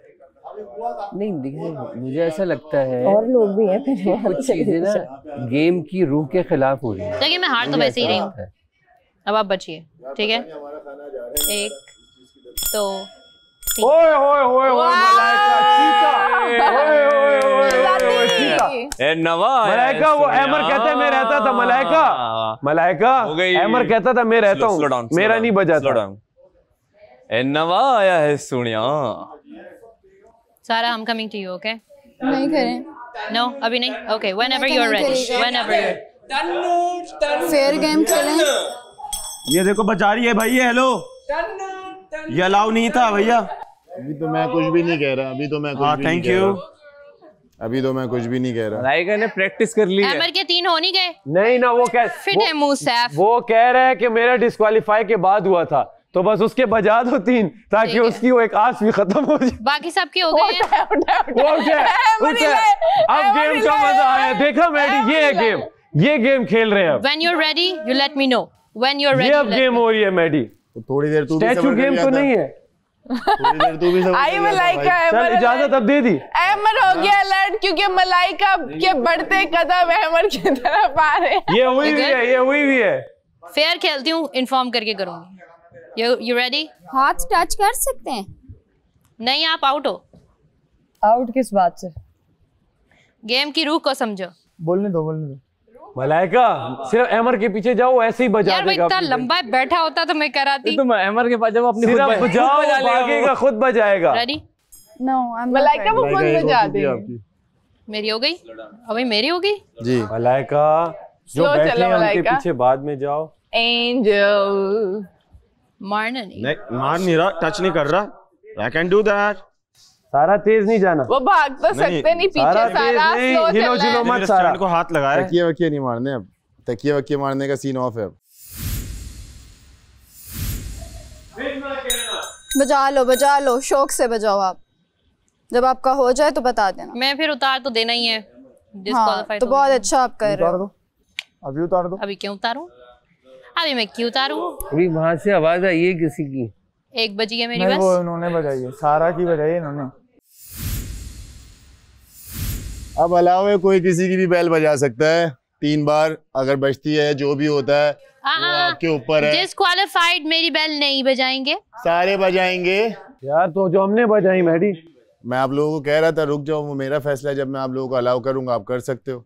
नहीं देखिए, मुझे ऐसा लगता है और लोग भी हैं फिर कुछ चीजें ना गेम की रूह के खिलाफ हो रही है। देखिए मैं हार तो वैसे ही रही हूँ, अब आप बचिए, ठीक है? 1 2 3। ओए ओए ओए ओए मलाइका चीता, ओए ओए ओए चीता। ए नवा मलाइका, वो अमर कहते हैं मैं रहता था, मलाइका अमर कहता था मैं रहता हूँ, मेरा नहीं बजा था। ए नवा आया है सुनिया। सारा I'm coming to you, okay? नहीं करें। No, अभी नहीं। Okay, whenever you're ready. Whenever you're। Fair game खेलें। ये देखो बचा रही है भाई, ये हेलो, ये अलाउ नहीं था भैया। अभी तो मैं कुछ भी नहीं कह रहा, अभी तो मैं कुछ भी नहीं कह रहा। अभी तो मैं कुछ भी नहीं कह रहा। मलाइका ने प्रैक्टिस कर ली है। एमर के 3 हो नहीं गए? नहीं ना, वो कह फिट है मुंह सैफ। वो कह रहा है कि मेरा डिस्क्वालीफाई के बाद हुआ था, तो बस उसके बजा दो 3 ताकि उसकी वो एक आस भी खत्म हो जाए। बाकी सबके हो गए हैं। अब गेम का मजा आया। देखा मैडी, ये है गेम, ये गेम खेल रहे हैं अब। When you're ready, you let me know. When you're ready, ये अब गेम हो रही है मैडी। तो थोड़ी देर तू भी स्टैचू गेम तो नहीं है। थोड़ी देर तू भी आई मलाइका चल इजाजत अब दे दी। अहमद हो गया अलर्ट क्योंकि मलाइका के बढ़ते कदम अहमद की तरफ आ रहे हैं। ये हुई भी है, ये हुई भी है। फेयर खेलती हूँ, इन्फॉर्म करके करूंगी। You ready? हाथ टच कर सकते हैं? नहीं, आप आउट हो। आउट किस बात से? गेम की रूह को समझो। बोलने दो। मलाइका सिर्फ एमर के पीछे जाओ, ऐसे ही बजा यार वो देगा। इतना लंबा बैठा होता तो मैं कराती। तुम एमर के पास जाओ, अपनी खुद सिर्फ बजाओ, भागेगा खुद बजाएगा। रेडी? नो, मलाइका वो खुद बजा देगी। मेरी हो गई? अभी मेरी हो गई? जी। मलाइका जो बैठे हैं उनके पीछे बाद में जाओ। एंजल मारना नहीं। मार नहीं रहा, टच नहीं कर रहा। I can do that. सारा तेज नहीं जाना। वो भाग तो सकते नहीं पीछे, सारा स्लो चल रहा है। मत सारा को हाथ लगाया। तकिए वकिए नहीं मारने अब, तकिए वकिए मारने का सीन ऑफ है अब। बजा लो, शौक से बजाओ आप। जब आपका हो जाए तो बता देना। मैं फिर उतार तो देना ही है। हाँ, तो बहुत अच्छा आप कर रहे हो। अभी उतार दो। अभी क्यों उतारूं? अभी मैं क्यों उतारूं? अभी वहां से आवाज आई है किसी की। 1 बजी है मेरी बस। वो उन्होंने बजाई है, सारा की बजाई है इन्होंने। अब अलावा कोई किसी की भी बेल बजा सकता है 3 बार, अगर बजती है जो भी होता है वो आपके ऊपर है। डिस्क्वालिफाइड मेरी बेल नहीं बजाएंगे, सारे बजाएंगे। यार तो जो हमने बजाई मैडी। मैं आप लोगों को कह रहा था रुक जाओ, वो मेरा फैसला है। जब मैं आप लोगों को अलाउ करूंगा आप कर सकते हो।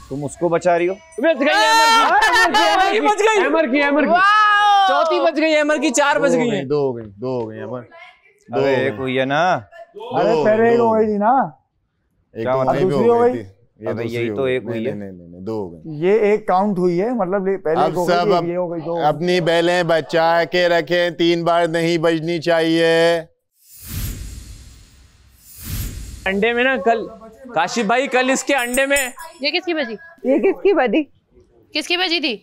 तुम उसको बचा रही हो। बच गई एमर की। चौथी बच गई एमर की, 4 बच गई है। 2 हो गई एमर। अरे एक हुई है ना। अरे पहले एक हो गई थी ना। एक दूसरी हो गई थी। अबे यही तो एक हुई है। नहीं 2 हो गई। ये एक काउंट हुई है, मतलब पहले एक हो गई, ये हो गई 2। अपनी बेलें बचा के रखें, 3 बार नहीं बजनी चाहिए। अंडे में ना कल काशिफ भाई, कल इसके अंडे में। ये किसकी बजी? ये किसकी बजी? किसकी बजी थी?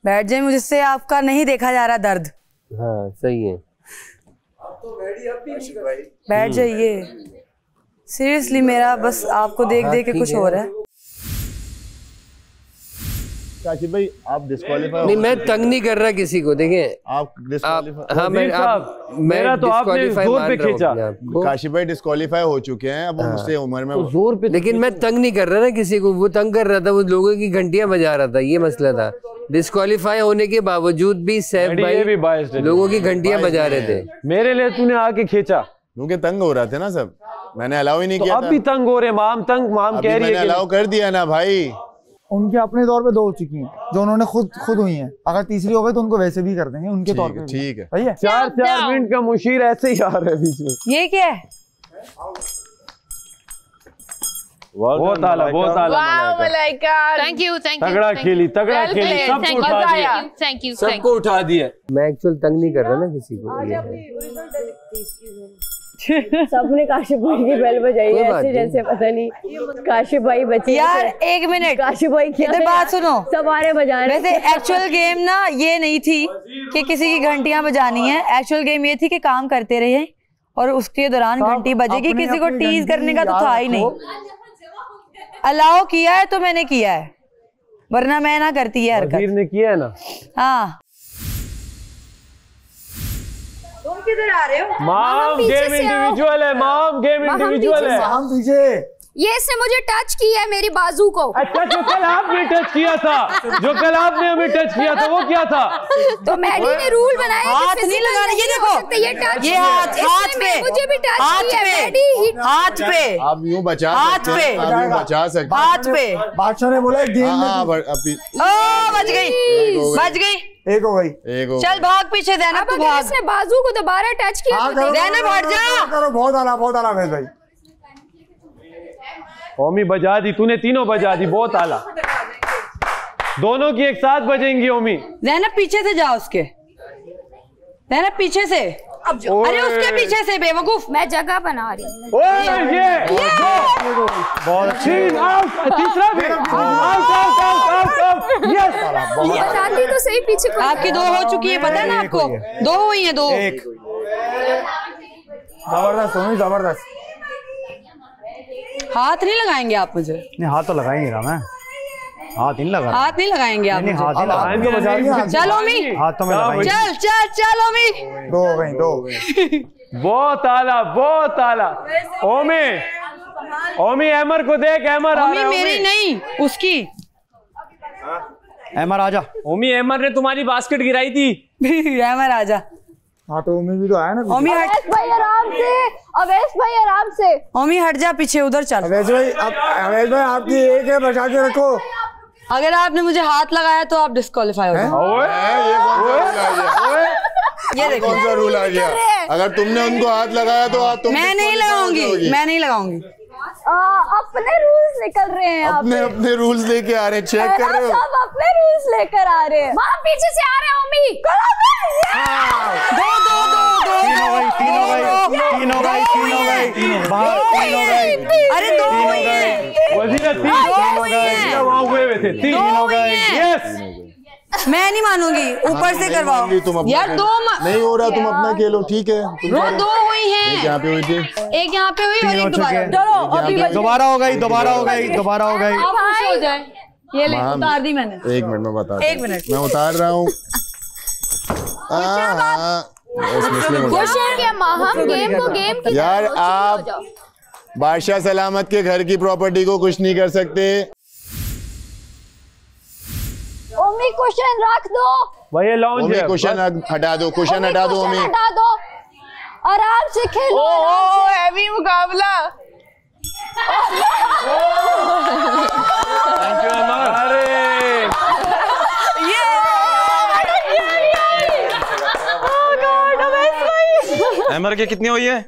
बैठ जाए, मुझसे आपका नहीं देखा जा रहा दर्द। हाँ सही है। बैठ जाइए। सीरियसली मेरा बस आपको देख देख के कुछ हो रहा है। काशिफ भाई आप डिस्क्वालीफाई नहीं, मैं तंग नहीं कर रहा किसी को। देखें आप डिस्क्वालीफाई। हाँ मेरा तो आपने जोर पे खींचा। काशिफ भाई डिस्क्वालीफाई हो चुके हैं, अब मुझसे उम्र में जोर पे। लेकिन मैं तंग नहीं कर रहा ना किसी को, वो तंग कर रहा था, वो लोगों की घंटियां बजा रहा था, ये मसला था। डिस्क्वालीफाई होने के बावजूद भी सैफ भाई लोगों की घंटियां बजा रहे थे। मेरे लिए तूने आके खींचा क्योंकि तंग हो रहा थे ना सब, मैंने अलाउ ही नहीं किया। अब भी तंग हो रहे, माम कह रही है। अलाउ कर दिया ना भाई। उनके अपने तौर पे 2 हो चुकी हैं जो उन्होंने खुद हुई हैं। अगर तीसरी हो गई तो उनको वैसे भी कर देंगे उनके तौर पे। ठीक है भैया 4 मिनट का मुशीर ऐसे ही आ रहा है बीच में। ये क्या है? बहुत आला मलाइका। Thank you. तगड़ा खेली सबको उठा दिया। थैंक यू सबको उठा दिया। मैं एक्चुअल तंग नहीं कर रहा ना किसी को। सबने काशिफ भाई की बेल बजाई है ऐसे जैसे पता नहीं काशिफ भाई बचे। यार 1 मिनट, काशिफ भाई की बात सुनो। सवारे बजा रहे। वैसे एक्चुअल गेम ना ये नहीं थी कि किसी की घंटियां बजानी है। एक्चुअल गेम ये थी कि काम करते रहे और उसके दौरान घंटी बजेगी। किसी को टीज करने का तो था ही नहीं। अलाउ किया है तो मैंने किया है, वरना मैं ना करती है हरकत। ने किया है ना। हाँ तुम किधर आ रहे हो? माम गेम इंडिविजुअल है। माम गेम इंडिविजुअल है। हम पीछे। ये इसने मुझे टच किया है, मेरी बाजू को। अच्छा जो कल आपने टच किया था, जो कल आपने हमें टच किया था वो क्या था? तो मैडी ने रूल बनाया कि हाथ नहीं लगाना। ये देखो, ये टच, ये हाथ पे, मुझे भी टच किया मैडी। हाथ पे आप यूं बचा हाथ पे, बचा सकते। हाथ पे बादशाह ने बोला गेम में। बच गई। एक हो गई। चल भाग पीछे। ज़ैनब तू भाग। इसने बाजू को दोबारा टच किया। ज़ैनब हट जा। करो, बहुत आला महेश भाई। ओमी बजा दी तूने, तीनों बजा दी, बहुत आला। दोनों की एक साथ बजेंगी ओमी। ज़ैनब पीछे से जाओ उसके। तेरे पीछे से। अरे उसके पीछे से बेवकूफ। मैं जगह बना रही हूँ। बहुत अच्छी। तीसरा भी बताती तो सही पीछे को। आपकी 2 हो चुकी है, पता है ना आपको? 2 हुई है, 2। जबरदस्त सोनी, जबरदस्त। हाथ नहीं लगाएंगे आप मुझे? नहीं, हाथ तो लगा ही नहीं रहा मैं। हाथ नहीं लगा। हाथ नहीं लगाएंगे आप? नहीं, हाथ नहीं लगाएंगे। चलो ओमी, हाथ तो मैं लगाएंगे। चल चल चल ओमी। 2 हो गई, 2 हो गई। बहुत आला, बहुत आला। ओमी, ओमी एमर को देख, एमर आ रहा है। ओमी मेरी नहीं, उसकी। एमर आजा। ओमी, एमर ने तुम्हारी बास्केट गिराई थी। एमर आजा। हाँ तो ओमी भी तो आया ना। ओमी हट। अवैस भाई आराम से, अवैस भाई आराम से। ओमी हट जा पीछे, उधर चल। अवैस भाई, अवैस भाई आपकी एक है, बचा के रखो। अगर आपने मुझे हाथ लगाया तो आप डिस्क्वालीफाई हो जाओ। ये देखो कौन सा रूल आ गया। अगर तुमने उनको हाथ लगाया तो तुम मैं नहीं लगाऊंगी, मैं नहीं लगाऊंगी। अपने रूल्स निकल रहे हैं। अपने अपने रूल्स लेके आ रहे हैं, चेक कर रहे हो। सब अपने रूल्स लेकर आ रहे हैं। वहाँ पीछे से आ रहे हैं ओमी। 2 2 2 3 हो गई, 3 हो गई, 3 हो गई, 3 हो गई, बाहर 3 हो गई। अरे 2 हुई है। वजीरा 3 हो गए, वहाँ हुए थे 3 हो गए। यस, मैं नहीं मानूंगी, ऊपर से करवाओ यार। 2 नहीं हो रहा, तुम अपना खेलो, ठीक है। 2 हुई है। एक यहाँ पे हुई थी, एक यहाँ पे हुई और एक दोबारा। चलो दोबारा हो गई, दोबारा हो गई, दोबारा हो गई। आप खुश हो जाए। ये ले उतार दी मैंने। 1 मिनट में बता। 1 मिनट मैं उतार रहा हूँ। खुश हैं क्या? हम गेम को गेम की यार, आप बादशाह सलामत के घर की प्रॉपर्टी को कुछ नहीं कर सकते। ओमी कुशन रख दो। भाई ये लॉन्च ओमी है। कुशन हटा दो, कुशन हटा दो ओमी। हटा दो, आराम से खेलो। ओ हैवी मुकाबला। थैंक यू अमर। अरे एमर के कितनी हुई है?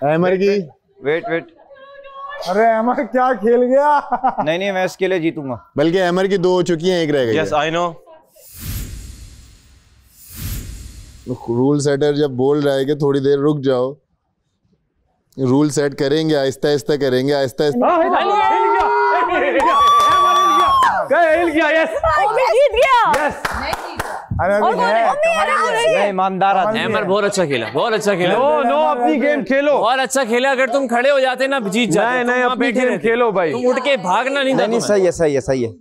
एमर की वेट। अरे एमर क्या खेल गया। नहीं मैं इसके लिए जीतूंगा। बल्कि एमर की 2 हो चुकी हैं, 1 रह गई। Yes I know. Rule setter जब बोल रहा है कि थोड़ी देर रुक जाओ, रूल सेट करेंगे, आहिस्ता आहिस्ता करेंगे, आहिस्ता आहिस्ता। हिल गया। यस, जीत गया। यस। अरे नहीं, ईमानदार आदमी। एमर बहुत अच्छा खेला, बहुत अच्छा खेला। नो अपनी गेम खेलो। बहुत अच्छा खेला। अगर तुम खड़े हो जाते ना जीत जाते। नहीं अपनी गेम खेलो भाई। तुम उठ के भागना नहीं था। नहीं सही है।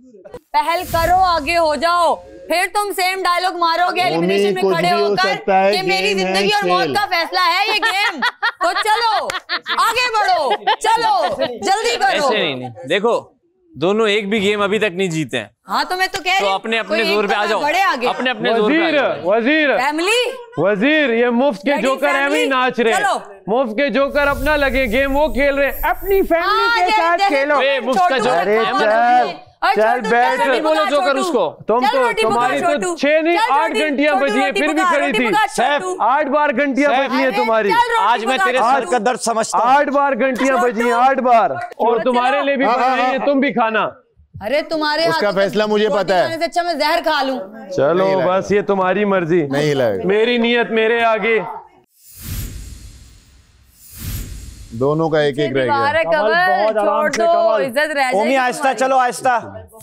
पहल करो, आगे हो जाओ, फिर तुम सेम डायलॉग मारोगे एलिमिनेशन में खड़े होकर कि मेरी जिंदगी और मौत का फैसला है ये गेम। तो चलो आगे बढ़ो, चलो जल्दी करो। ऐसे नहीं, देखो दोनों एक भी गेम अभी तक नहीं जीते हैं। हाँ तो मैं तो कह रही हूँ, अपने अपने जोर पे आ जाओ, बड़े आगे अपने अपने जोर पे आ जाओ। वजीर ये मुफ्त के जोकर एवं ही नाच रहे हैं। मुफ्त के जोकर अपना लगे, गेम वो खेल रहे हैं, अपनी फैमिली के साथ खेलो। मुफ्त का जोकर चल बैठ। नहीं बोलो जोकर उसको। तुम तो तुम्हारी तो 6 नहीं 8 घंटियां बची है, फिर भी खड़ी थी। 8 बार घंटियां बची है तुम्हारी। आज मैं तेरे सर का दर्द समझता हूँ। 8 बार घंटियां बची हैं, 8 बार। और तुम्हारे लिए भी बनाएंगे, तुम भी खाना। अरे तुम्हारे उसका फैसला मुझे पता है। अच्छा मैं जहर खा लूं। चलो बस ये तुम्हारी मर्जी। नहीं लगेगा। मेरी नियत मेरे आगे। दोनों का एक रह गया। छोड़ दो, इज्जत रह जाएगी। ओमी आहिस्ता चलो, आहिस्ता।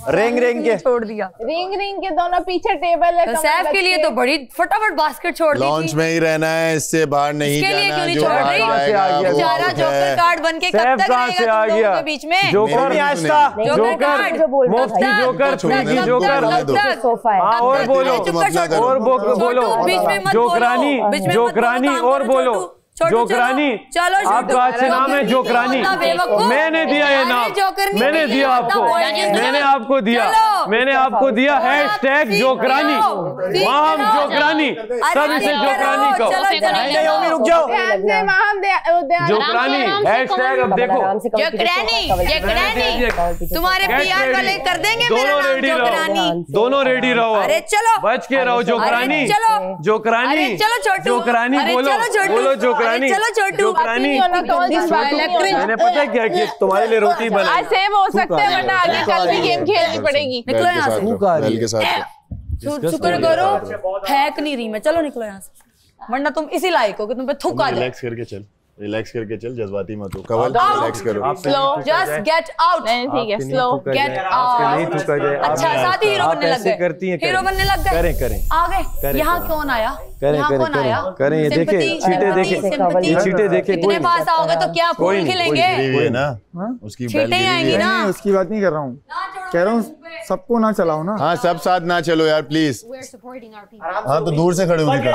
रेंग के छोड़ दिया। रिंग के दोनों पीछे टेबल है। तो सैफ के लिए तो बड़ी फटाफट बास्केट छोड़ दी थी। लॉन्च में ही रहना है, इससे बाहर नहीं जाना। जो बाहर जाएगा बेचारा जोकर कार्ड बन के कब तक रहेगा तुम लोगों के बीच में? जोकर आहिस्ता। जोकर मुफ्ती जोकर पीकी जोकर। और बोलो, और बोलो जोकरानी, जोकरानी और बोलो जोकरानी। आपका अच्छा नाम है जोकरानी। मैंने दिया ये नाम, मैंने दिया आपको, मैंने आपको दिया, मैंने आपको दिया #जोकरानी। वहाँ हम जोकरानी, सब इसे जोकरानी कहो। रुक जाओ। जोकरानी #। अब देखो तुम्हारे PR वाले कर देंगे। दोनों रेडी रहो, दोनों रेडी रहो। अरे चलो बच के रहो जोकरानी। जोकरानी, जोकरानी बोलो, बोलो जोकरानी। चलो छोटू, जोकरानी। मैंने पता है क्या कि तुम्हारे लिए रोटी बनाई। आज सेव हो सकते हैं, वरना आगे कल भी गेम खेलनी पड़ेगी। निकलो यहाँ से। के साथ शुक्र करो फेंक नहीं रही मैं। चलो निकलो यहाँ से, वरना तुम इसी लायक हो कि तुम पे थूक आ जाए। रिलैक्स करके चल, रिलैक्स करके चल, जज्बाती मत हो। कवल रिलैक्स करो। Slow, just get out. नहीं ठीक है, स्लो गेट आउट। अच्छा साथ ही हीरो बनने लग गए, हीरो बनने लग गए। करें करें आ गए। यहाँ कौन आया? करें करें ये देखे चीटे देखे, ये चीटे देखे। इतने पास आओगे तो क्या फूल खिलेंगे ना, उसकी चीटे आएंगी ना। उसकी बात नहीं कर रहा हूँ, कह रहा हूँ सबको ना चलाओ ना। हाँ सब साथ ना चलो यार प्लीज। हाँ तो दूर से खड़े होकर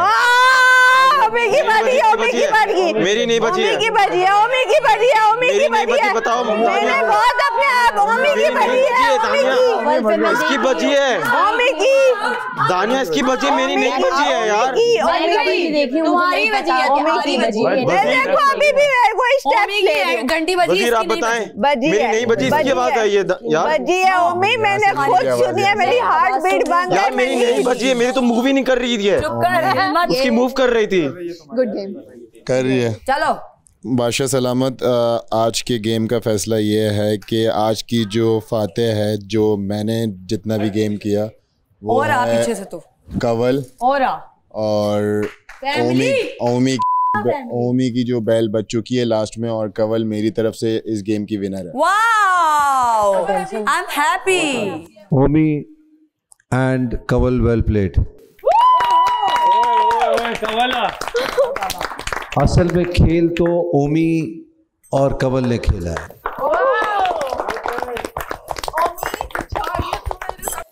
ओमी की बाजी है, ओमी की बाजी। मेरी नहीं बची है। ओमी की बाजी है, ओमी की बाजी है, ओमी की बाजी है। बताओ मैंने बहुत अपने आप ओमी की बाजी है, इसकी बची है। ओमी की दानिया इसकी बची, मेरी नहीं बची है यार। तुम्हारी बची है, तुम्हारी बची है। देखो अभी भी कोई स्टेप ले रही हूं। घंटी बजी वजीर आप बताएं, मेरी नहीं बची, इसकी बात है ये यार। बजी है ओमी, मैंने खुद सुनी है, मेरी हार्ट बीट बंद है। यार मेरी नहीं बची है, मेरी तो मूव ही नहीं कर रही थी, उसकी मूव कर रही थी। गुड गेम कर रही है। चलो बादशाह सलामत, आज के गेम का फैसला ये है कि आज की जो फातेह है, जो मैंने जितना भी गेम किया वो और है पीछे से तो कवल और ओमी की जो बैल बच चुकी है लास्ट में, और कवल मेरी तरफ से इस गेम की विनर है। Wow, I am happy. Omi and Kawal well played. असल में खेल तो ओमी और कवल ने खेला है,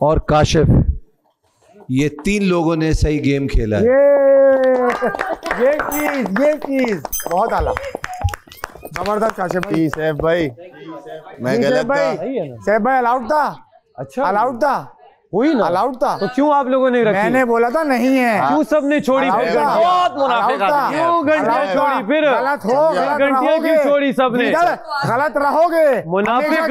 और काशिफ, ये तीन लोगों ने सही गेम खेला है। ये चीज बहुत आला, जबरदस्त काशिफ भाई। सैफ भाई मैं गलत था। सैफ भाई अलाउड था। अच्छा अलाउड था, हुई ना, अलाउड था। तो क्यों आप लोगों ने रखी? मैंने बोला था नहीं है। क्यों सबने छोड़ी? बहुत मुनाफिक आदमी है। क्यों घंटियां छोड़ी? फिर गलत हो, घंटियां क्यों छोड़ी सबने? गलत रहोगे, मुनाफिक।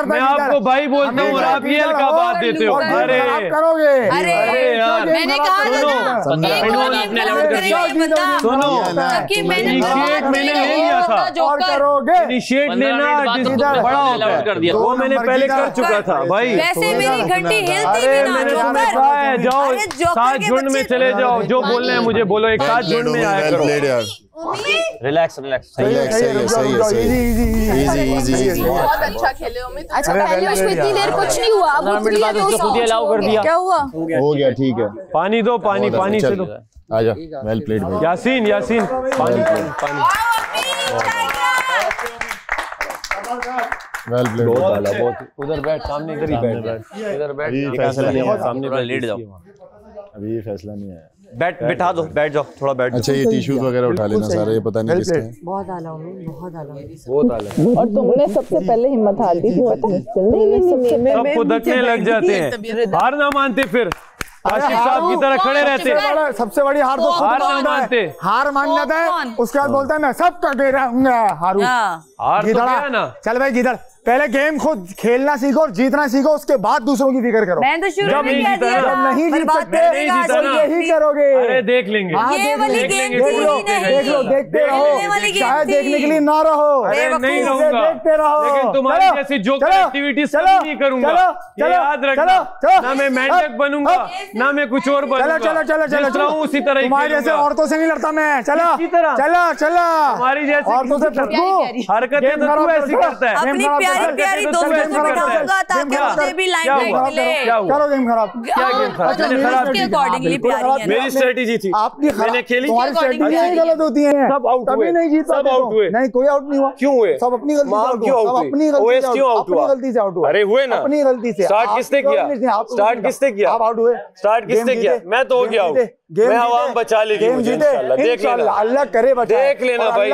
मैं आपको भाई बोलता हूँ और आप ये अलकाबात देते हो। अरे करोगे, अरे यार मैंने कहा सुनो, इनिशिएट मैंने ले लिया था। इनिशिएट लेना बड़ा होता है, वो मैंने पहले कर चुका था भाई। वैसे मेरी घंटी हिलती अरे मैंने कहा है जाओ साथ झुंड में चले जाओ, जो बोलना है मुझे बोलो, एक साथ झुंड में आया करो। Relax relax. सही है बहुत अच्छा खेले उम्मीद। अच्छा पहले उसको इतनी देर कुछ नहीं हुआ, अब खुद ही अलाउ कर दिया। क्या हुआ? हो गया ठीक है। पानी दो, पानी पानी से दो। आजा वेल प्लेड भाई। यासीन यासीन पानी पानी। Well played. बहुत उधर बैठ, सामने इधर ही बैठ, इधर बैठ, सामने लेट जाओ। अभी ये फैसला नहीं आया। बैठा दो, बैठ जाओ थोड़ा, बैठ। अच्छा ये टिश्यूज वगैरह उठा लेना सारा, ये पता नहीं किसका है। बहुत आला हूँ, बहुत आला, बहुत आला। और तुमने सबसे पहले हिम्मत हार दी थी, पता है? सब खुदकने लग जाते हैं, हार ना मानते, फिर आशिफ साहब की तरह खड़े रहते। सबसे बड़ी हार तो हार ना मानते, हार मान जाता है, उसके बाद बोलता है मैं सब कर हारू। हार तो क्या ना। चल भाई गिदड़, पहले गेम खुद खेलना सीखो और जीतना सीखो, उसके बाद दूसरों की फिक्र करो। मैं तो शुरू जब नहीं जीता, जब नहीं जीत सकते तो यही करोगे। अरे देख लेंगे, ये वाली गेम देख लो, देखते रहो, चाहे देखने के लिए ना रहो। अरे नहीं रहूंगा, देखते रहो, लेकिन तुम्हारी जैसी जोकर एक्टिविटीज कभी नहीं करूंगा, ये याद रखना। ना मैं मेंढक बनूंगा, ना मैं कुछ और बनूंगा। चलो चलो उसी तरह ही तुम्हारी जैसे औरतों से नहीं लड़ता मैं। चलो चलो तुम्हारी जैसी औरतों से हरकतें तो तू ऐसी करता है। अपनी प्यारी प्यारी दोस्तों को बिठाऊंगा ताकि मुझे भी लाइमलाइट मिले। करो गेम खराब। क्या गेम खराब? मैंने खराब के अकॉर्डिंगली प्यारी है। मेरी स्ट्रेटजी थी, मैंने खेली। तुम्हारी स्ट्रेटजी ही गलत होती है, सब आउट हुए, नहीं जीत सब आउट हुए। नहीं कोई आउट नहीं हुआ। क्यों हुए? सब अपनी गलती से आउट हुआ, अपनी गलती से आउट हुआ। अरे हुए ना, अपनी गलती से। स्टार्ट किसने किया? स्टार्ट किसने किया? आप आउट हुए। स्टार्ट किसने किया? मैं तो हो गया हूँ। मैं आवाम बचा लेगी मुझे इंशाल्लाह। देख लेना, अल्लाह करे बचा, देख लेना भाई,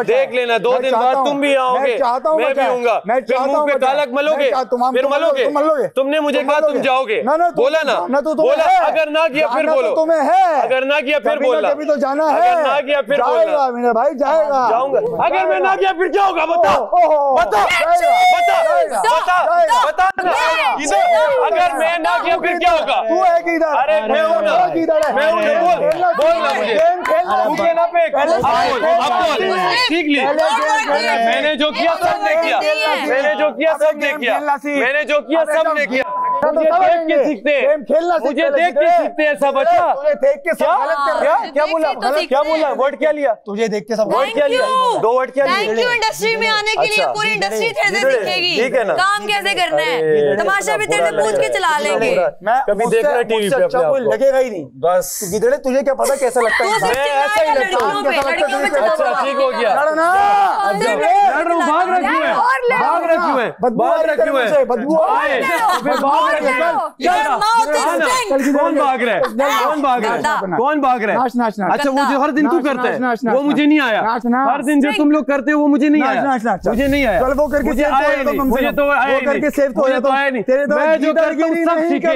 देख लेना। 2 दिन बाद तुम भी आओगे, मैं भी आऊंगा। फिर मुंह पे कालक मलोगे, फिर मलोगे। तुमने मुझे कहा तुम जाओगे, बोला ना, बोला। अगर ना किया फिर बोलो, अगर ना किया फिर बोलना, कभी तो जाना है। अगर ना किया फिर बोलना। मेरा भाई जाएगा, जाऊंगा। अगर मैं ना किया फिर क्या होगा? बता बता बता बता बता। अगर मैं ना किया फिर क्या होगा? तू है किधर? अरे मैं हूं ना, मैं हूं ना। बोल ना मुझे, तू के ना पे अब बोल। ठीक ली, मैंने जो किया सबने किया, मैंने जो किया सबने किया, मैंने जो किया सबने किया। मुझे देख के सीखते हैं, मुझे देख के सीखते हैं सब। अच्छा देख के सब गलत कर रहे हैं। क्या बोला, क्या बोला, वर्ड क्या लिया तुझे देख के सब वर्ड क्या लिया, 2 वर्ड क्या लिए? थैंक यू इंडस्ट्री में आने के लिए। पूरी इंडस्ट्री तेरे से सीखेगी ठीक है ना, काम कैसे करना है। तमाशा भी तेरे से पूछ के चला लेंगे। मैं कभी देख रहा टीवी पे अपने आप को लगेगा ही नहीं बस। गिदड़े तुझे क्या पता कैसा लगता है, मैं ऐसा ही लगता हूँ। अच्छा ठीक हो गया, लड़ ना, लड़ रहा हूँ। भाग रखी है, भाग रखी है, भाग रखी है, बदबू आए, भाग रखी है। कौन भाग रहा है, कौन भाग रहा है, कौन भाग रहा है? अच्छा वो जो हर दिन तू करता है वो मुझे नहीं आया, हर दिन जो तुम लोग करते हो वो मुझे नहीं आया, मुझे नहीं आया। वो करके मुझे आया नहीं, मुझे तो आया नहीं, मुझे तो आया नहीं। मैं जो करता हूँ सब सीखे,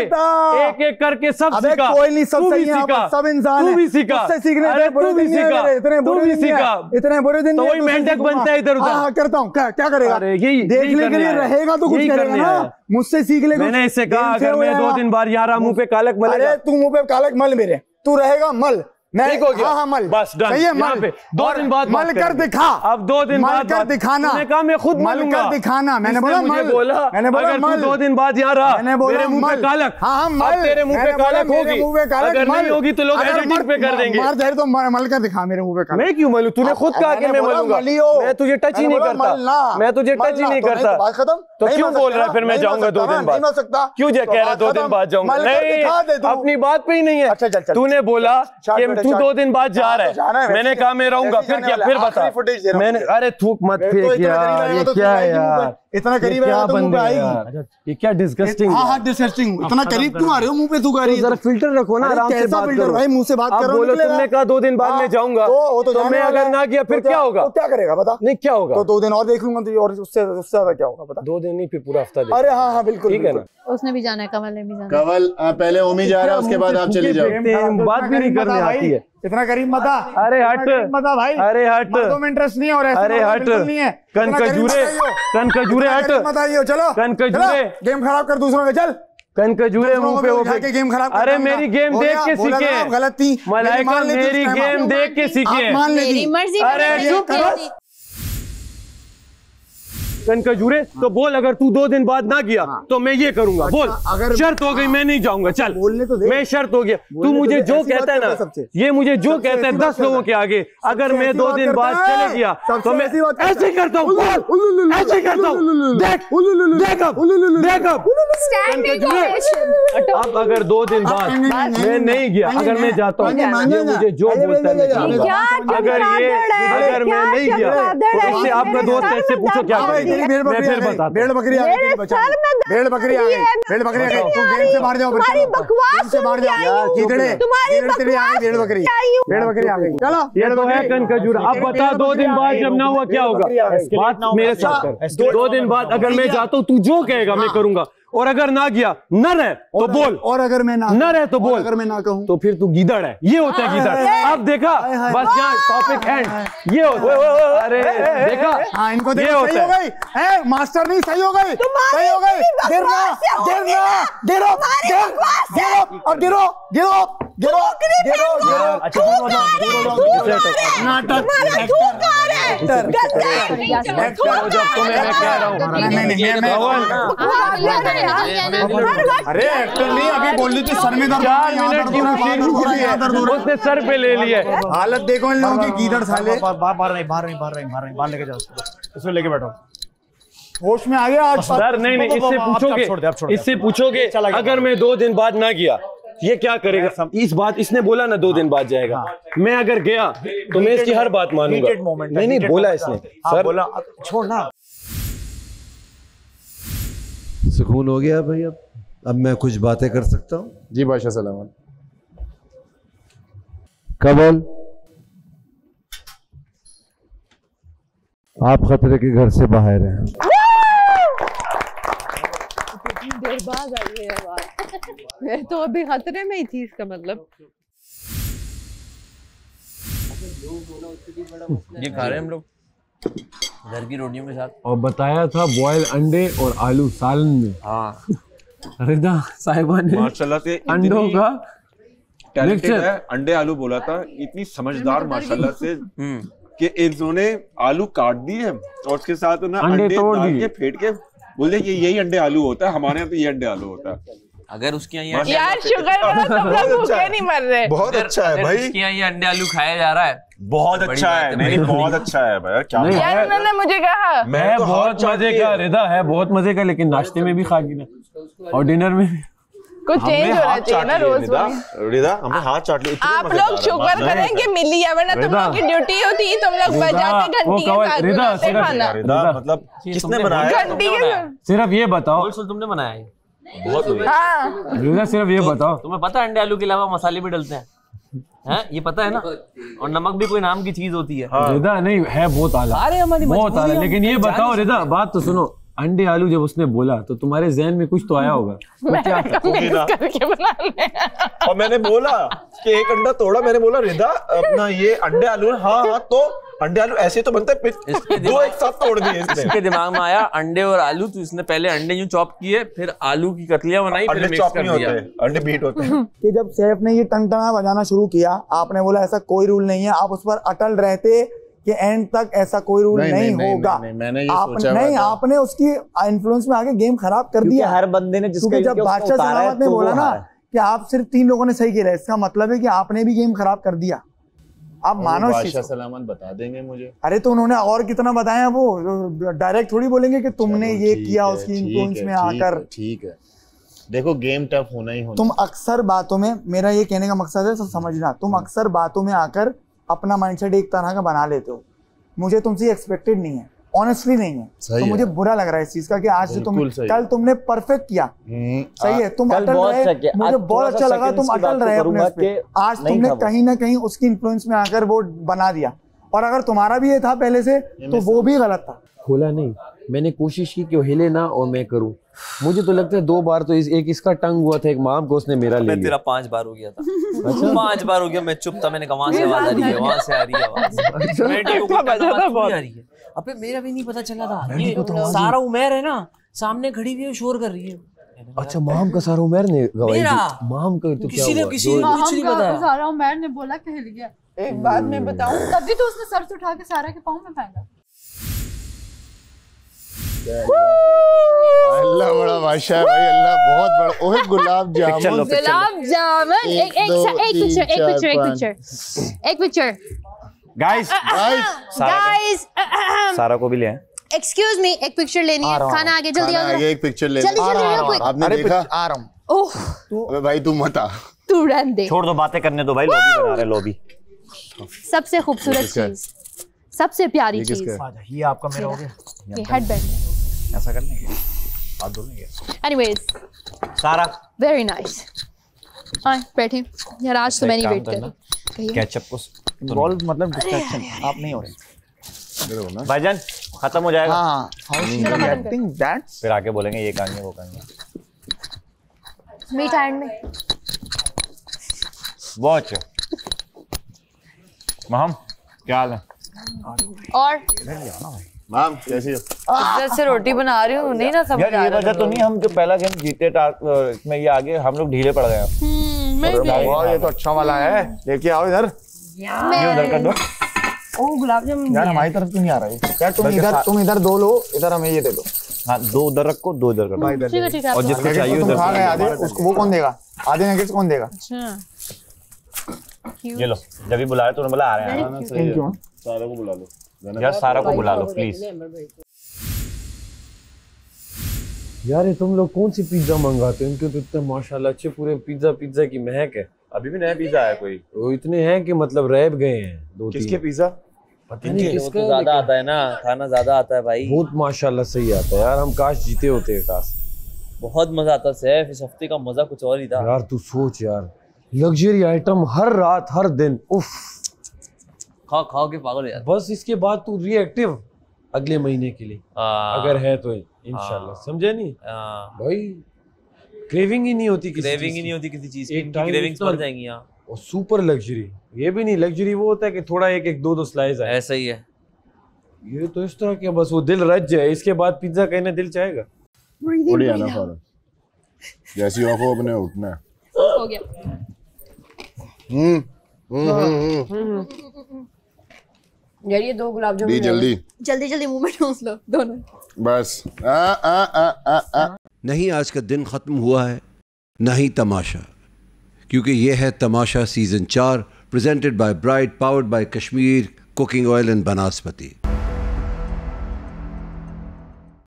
एक एक करके सब सीखा। कोई नहीं, सब सही है, सब इंसान तू भी सीखा, तू भी सीखा, तू भी सीखा। इतने बुरे दिन तो वही मेंढक बनता है इधर उधर। हाँ करता हूँ, क्या करेगा, यही देखने के लिए रहेगा तो कुछ करेगा ना, मुझसे सीख ले। मैंने इससे कहा अगर मैं 2 दिन बाद यार मुंह पे कालक मलेगा। अरे तू मुंह पे कालक मल मेरे, तू रहेगा मल, ठीक हो गया। हाँ मल, बस डन। सही है मल। 2 दिन बाद मल कर दिखा, अब 2 दिन बाद कर दिखाना। मैंने कहा मैं खुद मल कर दिखाना। मैंने बोला मुझे बोला अगर तू 2 दिन बाद यहाँ रहा मेरे मुंह पे कालक, हाँ मल, तेरे मुंह पे कालक होगी, अगर नहीं होगी तो लोग एडिटिंग पे कर देंगे। मार जाए तो मल कर दिखा मेरे मुंह पे कालक। मैं क्यों मलूं, तूने खुद कहा कि मैं मलूंगा। मैं तुझे टच ही नहीं करता, मैं तुझे टच ही नहीं करता। बात खत्म। तो क्यों बोल रहा है फिर मैं जाऊंगा 2 दिन बाद? क्यों कह रहा है 2 दिन बाद जाऊंगा? नहीं, अपनी बात पे ही नहीं है। तूने बोला कि तू 2 दिन बाद जा रहा है, मैंने कहा मैं रहूंगा, फिर क्या, फिर बता। मैंने अरे थूक मत फेंक यार, ये क्या है यार, इतना करीब है तो मुंह पे आएगी। ये क्या डिस्गस्टिंग। हाँ डिस्गस्टिंग। इतना करीब क्यों आ रहे हो, मुंह पे थूक आ रही है। जरा फिल्टर रखो ना, आराम से बात करो भाई, मुंह से बात करो। बोलो तुमने कहा 2 दिन बाद मैं जाऊंगा, तो मैं अगर ना गया फिर क्या होगा? क्या करेगा बता? नहीं क्या होगा? तो 2 दिन और देख लूंगा, और उससे ज्यादा क्या होगा बता? 2 दिन नहीं, फिर पूरा हफ्ता। अरे हाँ बिल्कुल, ठीक है ना। उसने भी जाना है, कमल ने भी जाना है। कवल पहले ओमी जा रहा है, उसके बाद आप चले जाओ। बात भी नहीं करने आती है, इतना करीब मत आ। अरे हट मत आ भाई, अरे हट, मर्दों में इंटरेस्ट नहीं है। और अरे हट, कनकजूरे मत आइयो, चलो कनकजूरे, गेम खराब कर दूसरों के, चल कनकजूरे मुंह पे वो गेम खराब। अरे मेरी गेम देख के सीखे, गलत थी मलाइका, मेरी गेम देख के सीखे। मेरी मर्जी। अरे कनकजूरे, तो बोल अगर तू 2 दिन बाद ना गया तो मैं ये करूंगा। बोल अगर शर्त हो गई, मैं नहीं जाऊंगा। चल बोलने तो दे, मैं शर्त हो गया। तू मुझे जो कहता है ना, ये मुझे जो कहता है 10 लोगों के आगे, अगर मैं 2 दिन बाद चले गया तो मैं ऐसे ही करता हूँ, ऐसे ही करता हूँ। देख अब अगर 2 दिन बाद मैं नहीं गया, अगर मैं जाता हूँ, ये मुझे जो बोलता है, अगर मैं नहीं गया तो इससे आपका दोस्त ऐसे पूछो क्या करेगा? भेड़ बकरी आ गई, भेड़ बकरी आ गई, भेड़ बकरी आ गई। तू गेम से बाहर जाओ, गेम से बाहर जाओ। गिदड़े तेरी आ गई, भेड़ बकरी आ गई। चलो ये तो है कनकजूर। अब बता 2 दिन बाद जब ना हुआ क्या होगा? बात मेरे साथ कर। 2 दिन बाद अगर मैं जाता हूँ, तू जो कहेगा मैं करूंगा, और अगर ना गया न रहे तो बोल, और अगर मैं न रहे तो बोल, अगर मैं ना कहूँ तो फिर तू गीदड़ है। ये होता है गीदड़। अब देखा, बस यहाँ टॉपिक एंड। ये होता है, अरे देखा, हाँ इनको ये होता है। मास्टर नहीं, सही हो गई, सही हो गई। गिरो और गिरो। नाटक अरे एक्टर नहीं, अभी बोल रही थी सर में दर्द। 4 मिनट की उसने सर पे ले लिया। हालत देखो इन लोगों की, गीदड़ साले। बाहर लेके जाओ उसको, लेके बैठो। होश में आ गया आज सर? नहीं इससे पूछोगे अगर मैं 2 दिन बाद ना गया ये क्या करेगा? इस बात इसने बोला ना 2 दिन बाद जाएगा, मैं अगर गया तो मैं इसकी हर बात मानूंगा। नहीं बोला इसने सर, बोला छोड़ ना। सुकून हो गया भाई? अब मैं कुछ बातें कर सकता हूँ? जी बादशाह सलामत। कवल, आप खतरे के घर से बाहर हैं। देर बाद आई है बात। मैं तो अभी खतरे में ही थी, इसका मतलब। ये खा रहे हैं हम लोग घर की रोटियों के साथ, और बताया था बॉयल अंडे और आलू सालन में। हाँ रिदा साहिबा ने माशाल्लाह से अंडों का टैलेंटेड है। अंडे आलू बोला था, इतनी समझदार माशाल्लाह से कि इन्होंने आलू काट दिए और उसके साथ ना अंडे तोड़ के फेंट के बोलते ये यही अंडे आलू होता है, हमारे यहाँ तो ये अंडे आलू होता है। अगर उसके यहाँ यार शुक्र करो तुम लोग भूखे नहीं मर रहे। बहुत अच्छा है भाई, उसके यहाँ ये अंडे आलू खाया जा रहा है, बहुत अच्छा है। नहीं बहुत अच्छा है भाई, क्या यार उन्होंने मुझे कहा मैं बहुत मजे का रिदा है, बहुत मजे का, लेकिन नाश्ते में भी खा गया और डिनर में भी कुछ चेंज होना चाहिए ना रोज। रिदा हमने हाथ चाट लिया। आप लोग शुक्र करें कि मिली है, वरना तुम लोग की ड्यूटी होती, तुम लोग बजाते घंटी के साथ बुलाते खाना। रिदा मतलब किसने बनाया? घंटी के सिर्फ ये बताओ, तुमने बनाया है? बहुत हाँ। रिदा सिर्फ ये बताओ, तुम्हें पता है अंडे आलू के अलावा मसाले भी डलते हैं? हैं ये पता है ना, और नमक भी कोई नाम की चीज होती है। रिदा नहीं है बहुत आला, बहुत आला, लेकिन ये बताओ रिदा बात तो सुनो, अंडे आलू जब उसने बोला तो तुम्हारे जहन में कुछ तो आया होगा, क्या करके बनाने। और मैंने बोला कि एक अंडा तोड़ा, मैंने बोला रिदा अपना ये अंडे आलू, हाँ तो अंडे आलू ऐसे तो बनते हैं, दो एक साथ तोड़ दिए इसने। इसके दिमाग में आया अंडे और आलू, तो इसने पहले अंडे यूं चॉप किए, फिर आलू की कतलियां बनाई, फिर मिक्स कर दिया। अंडे बीट होते हैं। कि जब सैफ ने ये टंटना बजाना शुरू किया, आपने बोला ऐसा कोई रूल नहीं है, आप उस पर अटल रहते कि एंड तक ऐसा कोई रूल नहीं होगा। मैंने ये सोचा नहीं, आपने उसकी इन्फ्लुएंस में आगे गेम खराब कर दिया। हर बंदे ने क्योंकि जब बादशाह सलामत ने बोला ना कि आप सिर्फ 3 लोगों ने सही किया, इसका मतलब है कि आपने भी गेम खराब कर दिया। आप मानो बादशाह सलामत बता देंगे मुझे। अरे तो उन्होंने और कितना बताया, वो डायरेक्ट थोड़ी बोलेंगे कि तुमने ये किया उसकी इन्फ्लुएंस में आकर। ठीक है, देखो गेम टफ होना ही होना। तुम अक्सर बातों में, मेरा ये कहने का मकसद है सब समझना, तुम अक्सर बातों में आकर अपना माइंडसेट एक तरह का बना लेते हो। मुझे तुमसे एक्सपेक्टेड नहीं है, ऑनेस्टली नहीं है, तो मुझे बुरा लग रहा है इस चीज का कि आज से तुम कल तुमने परफेक्ट किया, सही है, तुम अटल रहे, मुझे बहुत अच्छा लगा तुम अटल रहे अपने उस पे। आज तुमने कहीं ना कहीं उसकी इन्फ्लुएंस में आकर वो बना दिया, और अगर तुम्हारा भी ये था पहले से तो वो भी गलत था। खोला नहीं, मैंने कोशिश की कि वो हिले ना और मैं करूं। मुझे तो लगता है 2 बार तो एक इसका टंग हुआ था, एक माम को उसने मेरा ले लिया। तेरा 5 बार हो गया था। अच्छा? 5 बार हो गया, मैं चुप था, मैंने कहा वहां से आवाज आ रही है, वहां से आ रही है आवाज। अबे मेरा भी नहीं पता चला था, ये सारा उमेर है ना सामने खड़ी हुई है, शोर कर रही है। अच्छा माम का सारा उमेर ने गवाही दी। माम का तो क्या हुआ? किसी ने कुछ नहीं बताया। सारा उमेर ने बोला कि हिल गया। एक बात मैं बताऊं, तभी तो उसने सर से उठा के सारा के पाँव में फेंका। अल्लाह बड़ा बादशाह है भाई, अल्लाह बहुत बड़ा। ओए गुलाब जामुन, एक पिक्चर गाइस सारा को भी ले आए। एक्सक्यूज मी, एक पिक्चर लेनी है, खाना आगे जल्दी आ आगे एक पिक्चर ले। आपने देखा? आ रहा हूं। अबे भाई तू मत आ, तू रहने दे, छोड़ दो, बातें करने दो भाई, लॉबी बना रहे लॉबी। सबसे खूबसूरत चीज, सबसे प्यारी चीज, ये आपका मेरा हो गया, ये हेडबैंड। ऐसा कर लेंगे, हाथ धो लेंगे। एनीवेज सारा वेरी नाइस। हां बैठे यार, आज तो मैं नहीं वेट कर रही। केचप को इन्वॉल्व मतलब डिस्ट्रैक्शन आप नहीं हो रहे भाईजान, खत्म हो जाएगा। हाँ, फिर आके बोलेंगे ये करेंगे वो करेंगे। मीट एंड में बहुत अच्छा। माम क्या हाल है? और माम कैसी हो? इधर से रोटी बना रही हूँ, नहीं ना समझ आ रहा। यार ये वजह तो नहीं, हम जो पहला गेम जीते इसमें ये आगे हम लोग ढीले पड़ गए। ये तो अच्छा वाला है, लेके आओ इधर। ये उधर कर दो। ओ गुलाब जामुन यार हमारी तरफ क्यों नहीं आ रहा है यार? तुम इधर 2 लो, इधर हमें ये दे दो। हाँ 2 उधर रखो, 2 इधर कर दो। ठीक है। और जिसको चाहिए उधर खा गए आधे, उसको वो कौन देगा? आधे नगेट्स कौन देगा? अच्छा ये लो, जब भी बुलाया तूने बोला आ रहे हैं। सारा को बुला लो यार, सारा को बुला लो प्लीज। यार ये तुम लोग कौन सी पिज्जा मंगाते हो? इनके तो इतने माशाल्लाह अच्छे पूरे पिज्जा की महक है। अभी भी नया पिज्जा आया कोई? वो इतने हैं कि मतलब रैब गए हैं 2-3। किसके पिज्जा? पता नहीं किसका, ज्यादा आता है ना, खाना ज्यादा आता है भाई। बहुत माशाल्लाह सही आता है यार, हम काश जीते होते हैं। काश बहुत मजा आता है सैफ, इस हफ्ते का मजा कुछ और ही था यार। तू सोच यार, लग्जरी आइटम हर रात हर दिन, उफ खाओ के पागल यार। बस इसके बाद तू रिएक्टिव अगले महीने के लिए अगर है तो इंशाल्लाह, समझे नहीं भाई? क्रेविंग ही नहीं होती किसी चीज की, क्रेविंग्स बढ़ जाएंगी यहाँ। और सुपर लग्जरी, ये भी नहीं, लग्जरी वो होता है कि थोड़ा एक 2 स्लाइस है, ऐसा ही है। ये तो इस तरह के बस वो दिल रज जाए, इसके बाद पिज्जा कहने दिल चाहेगा। बढ़िया ना फौरन जैसी आंखों अपने उठना है। हो गया। यार ये 2 गुलाब जामुन जल्दी मुंह में ठूस लो दोनों। बस नहीं, आज का दिन खत्म हुआ है, ना ही तमाशा, क्योंकि यह है Tamasha season 4 presented by Bright, powered by Kashmir cooking oil and बनास्पति।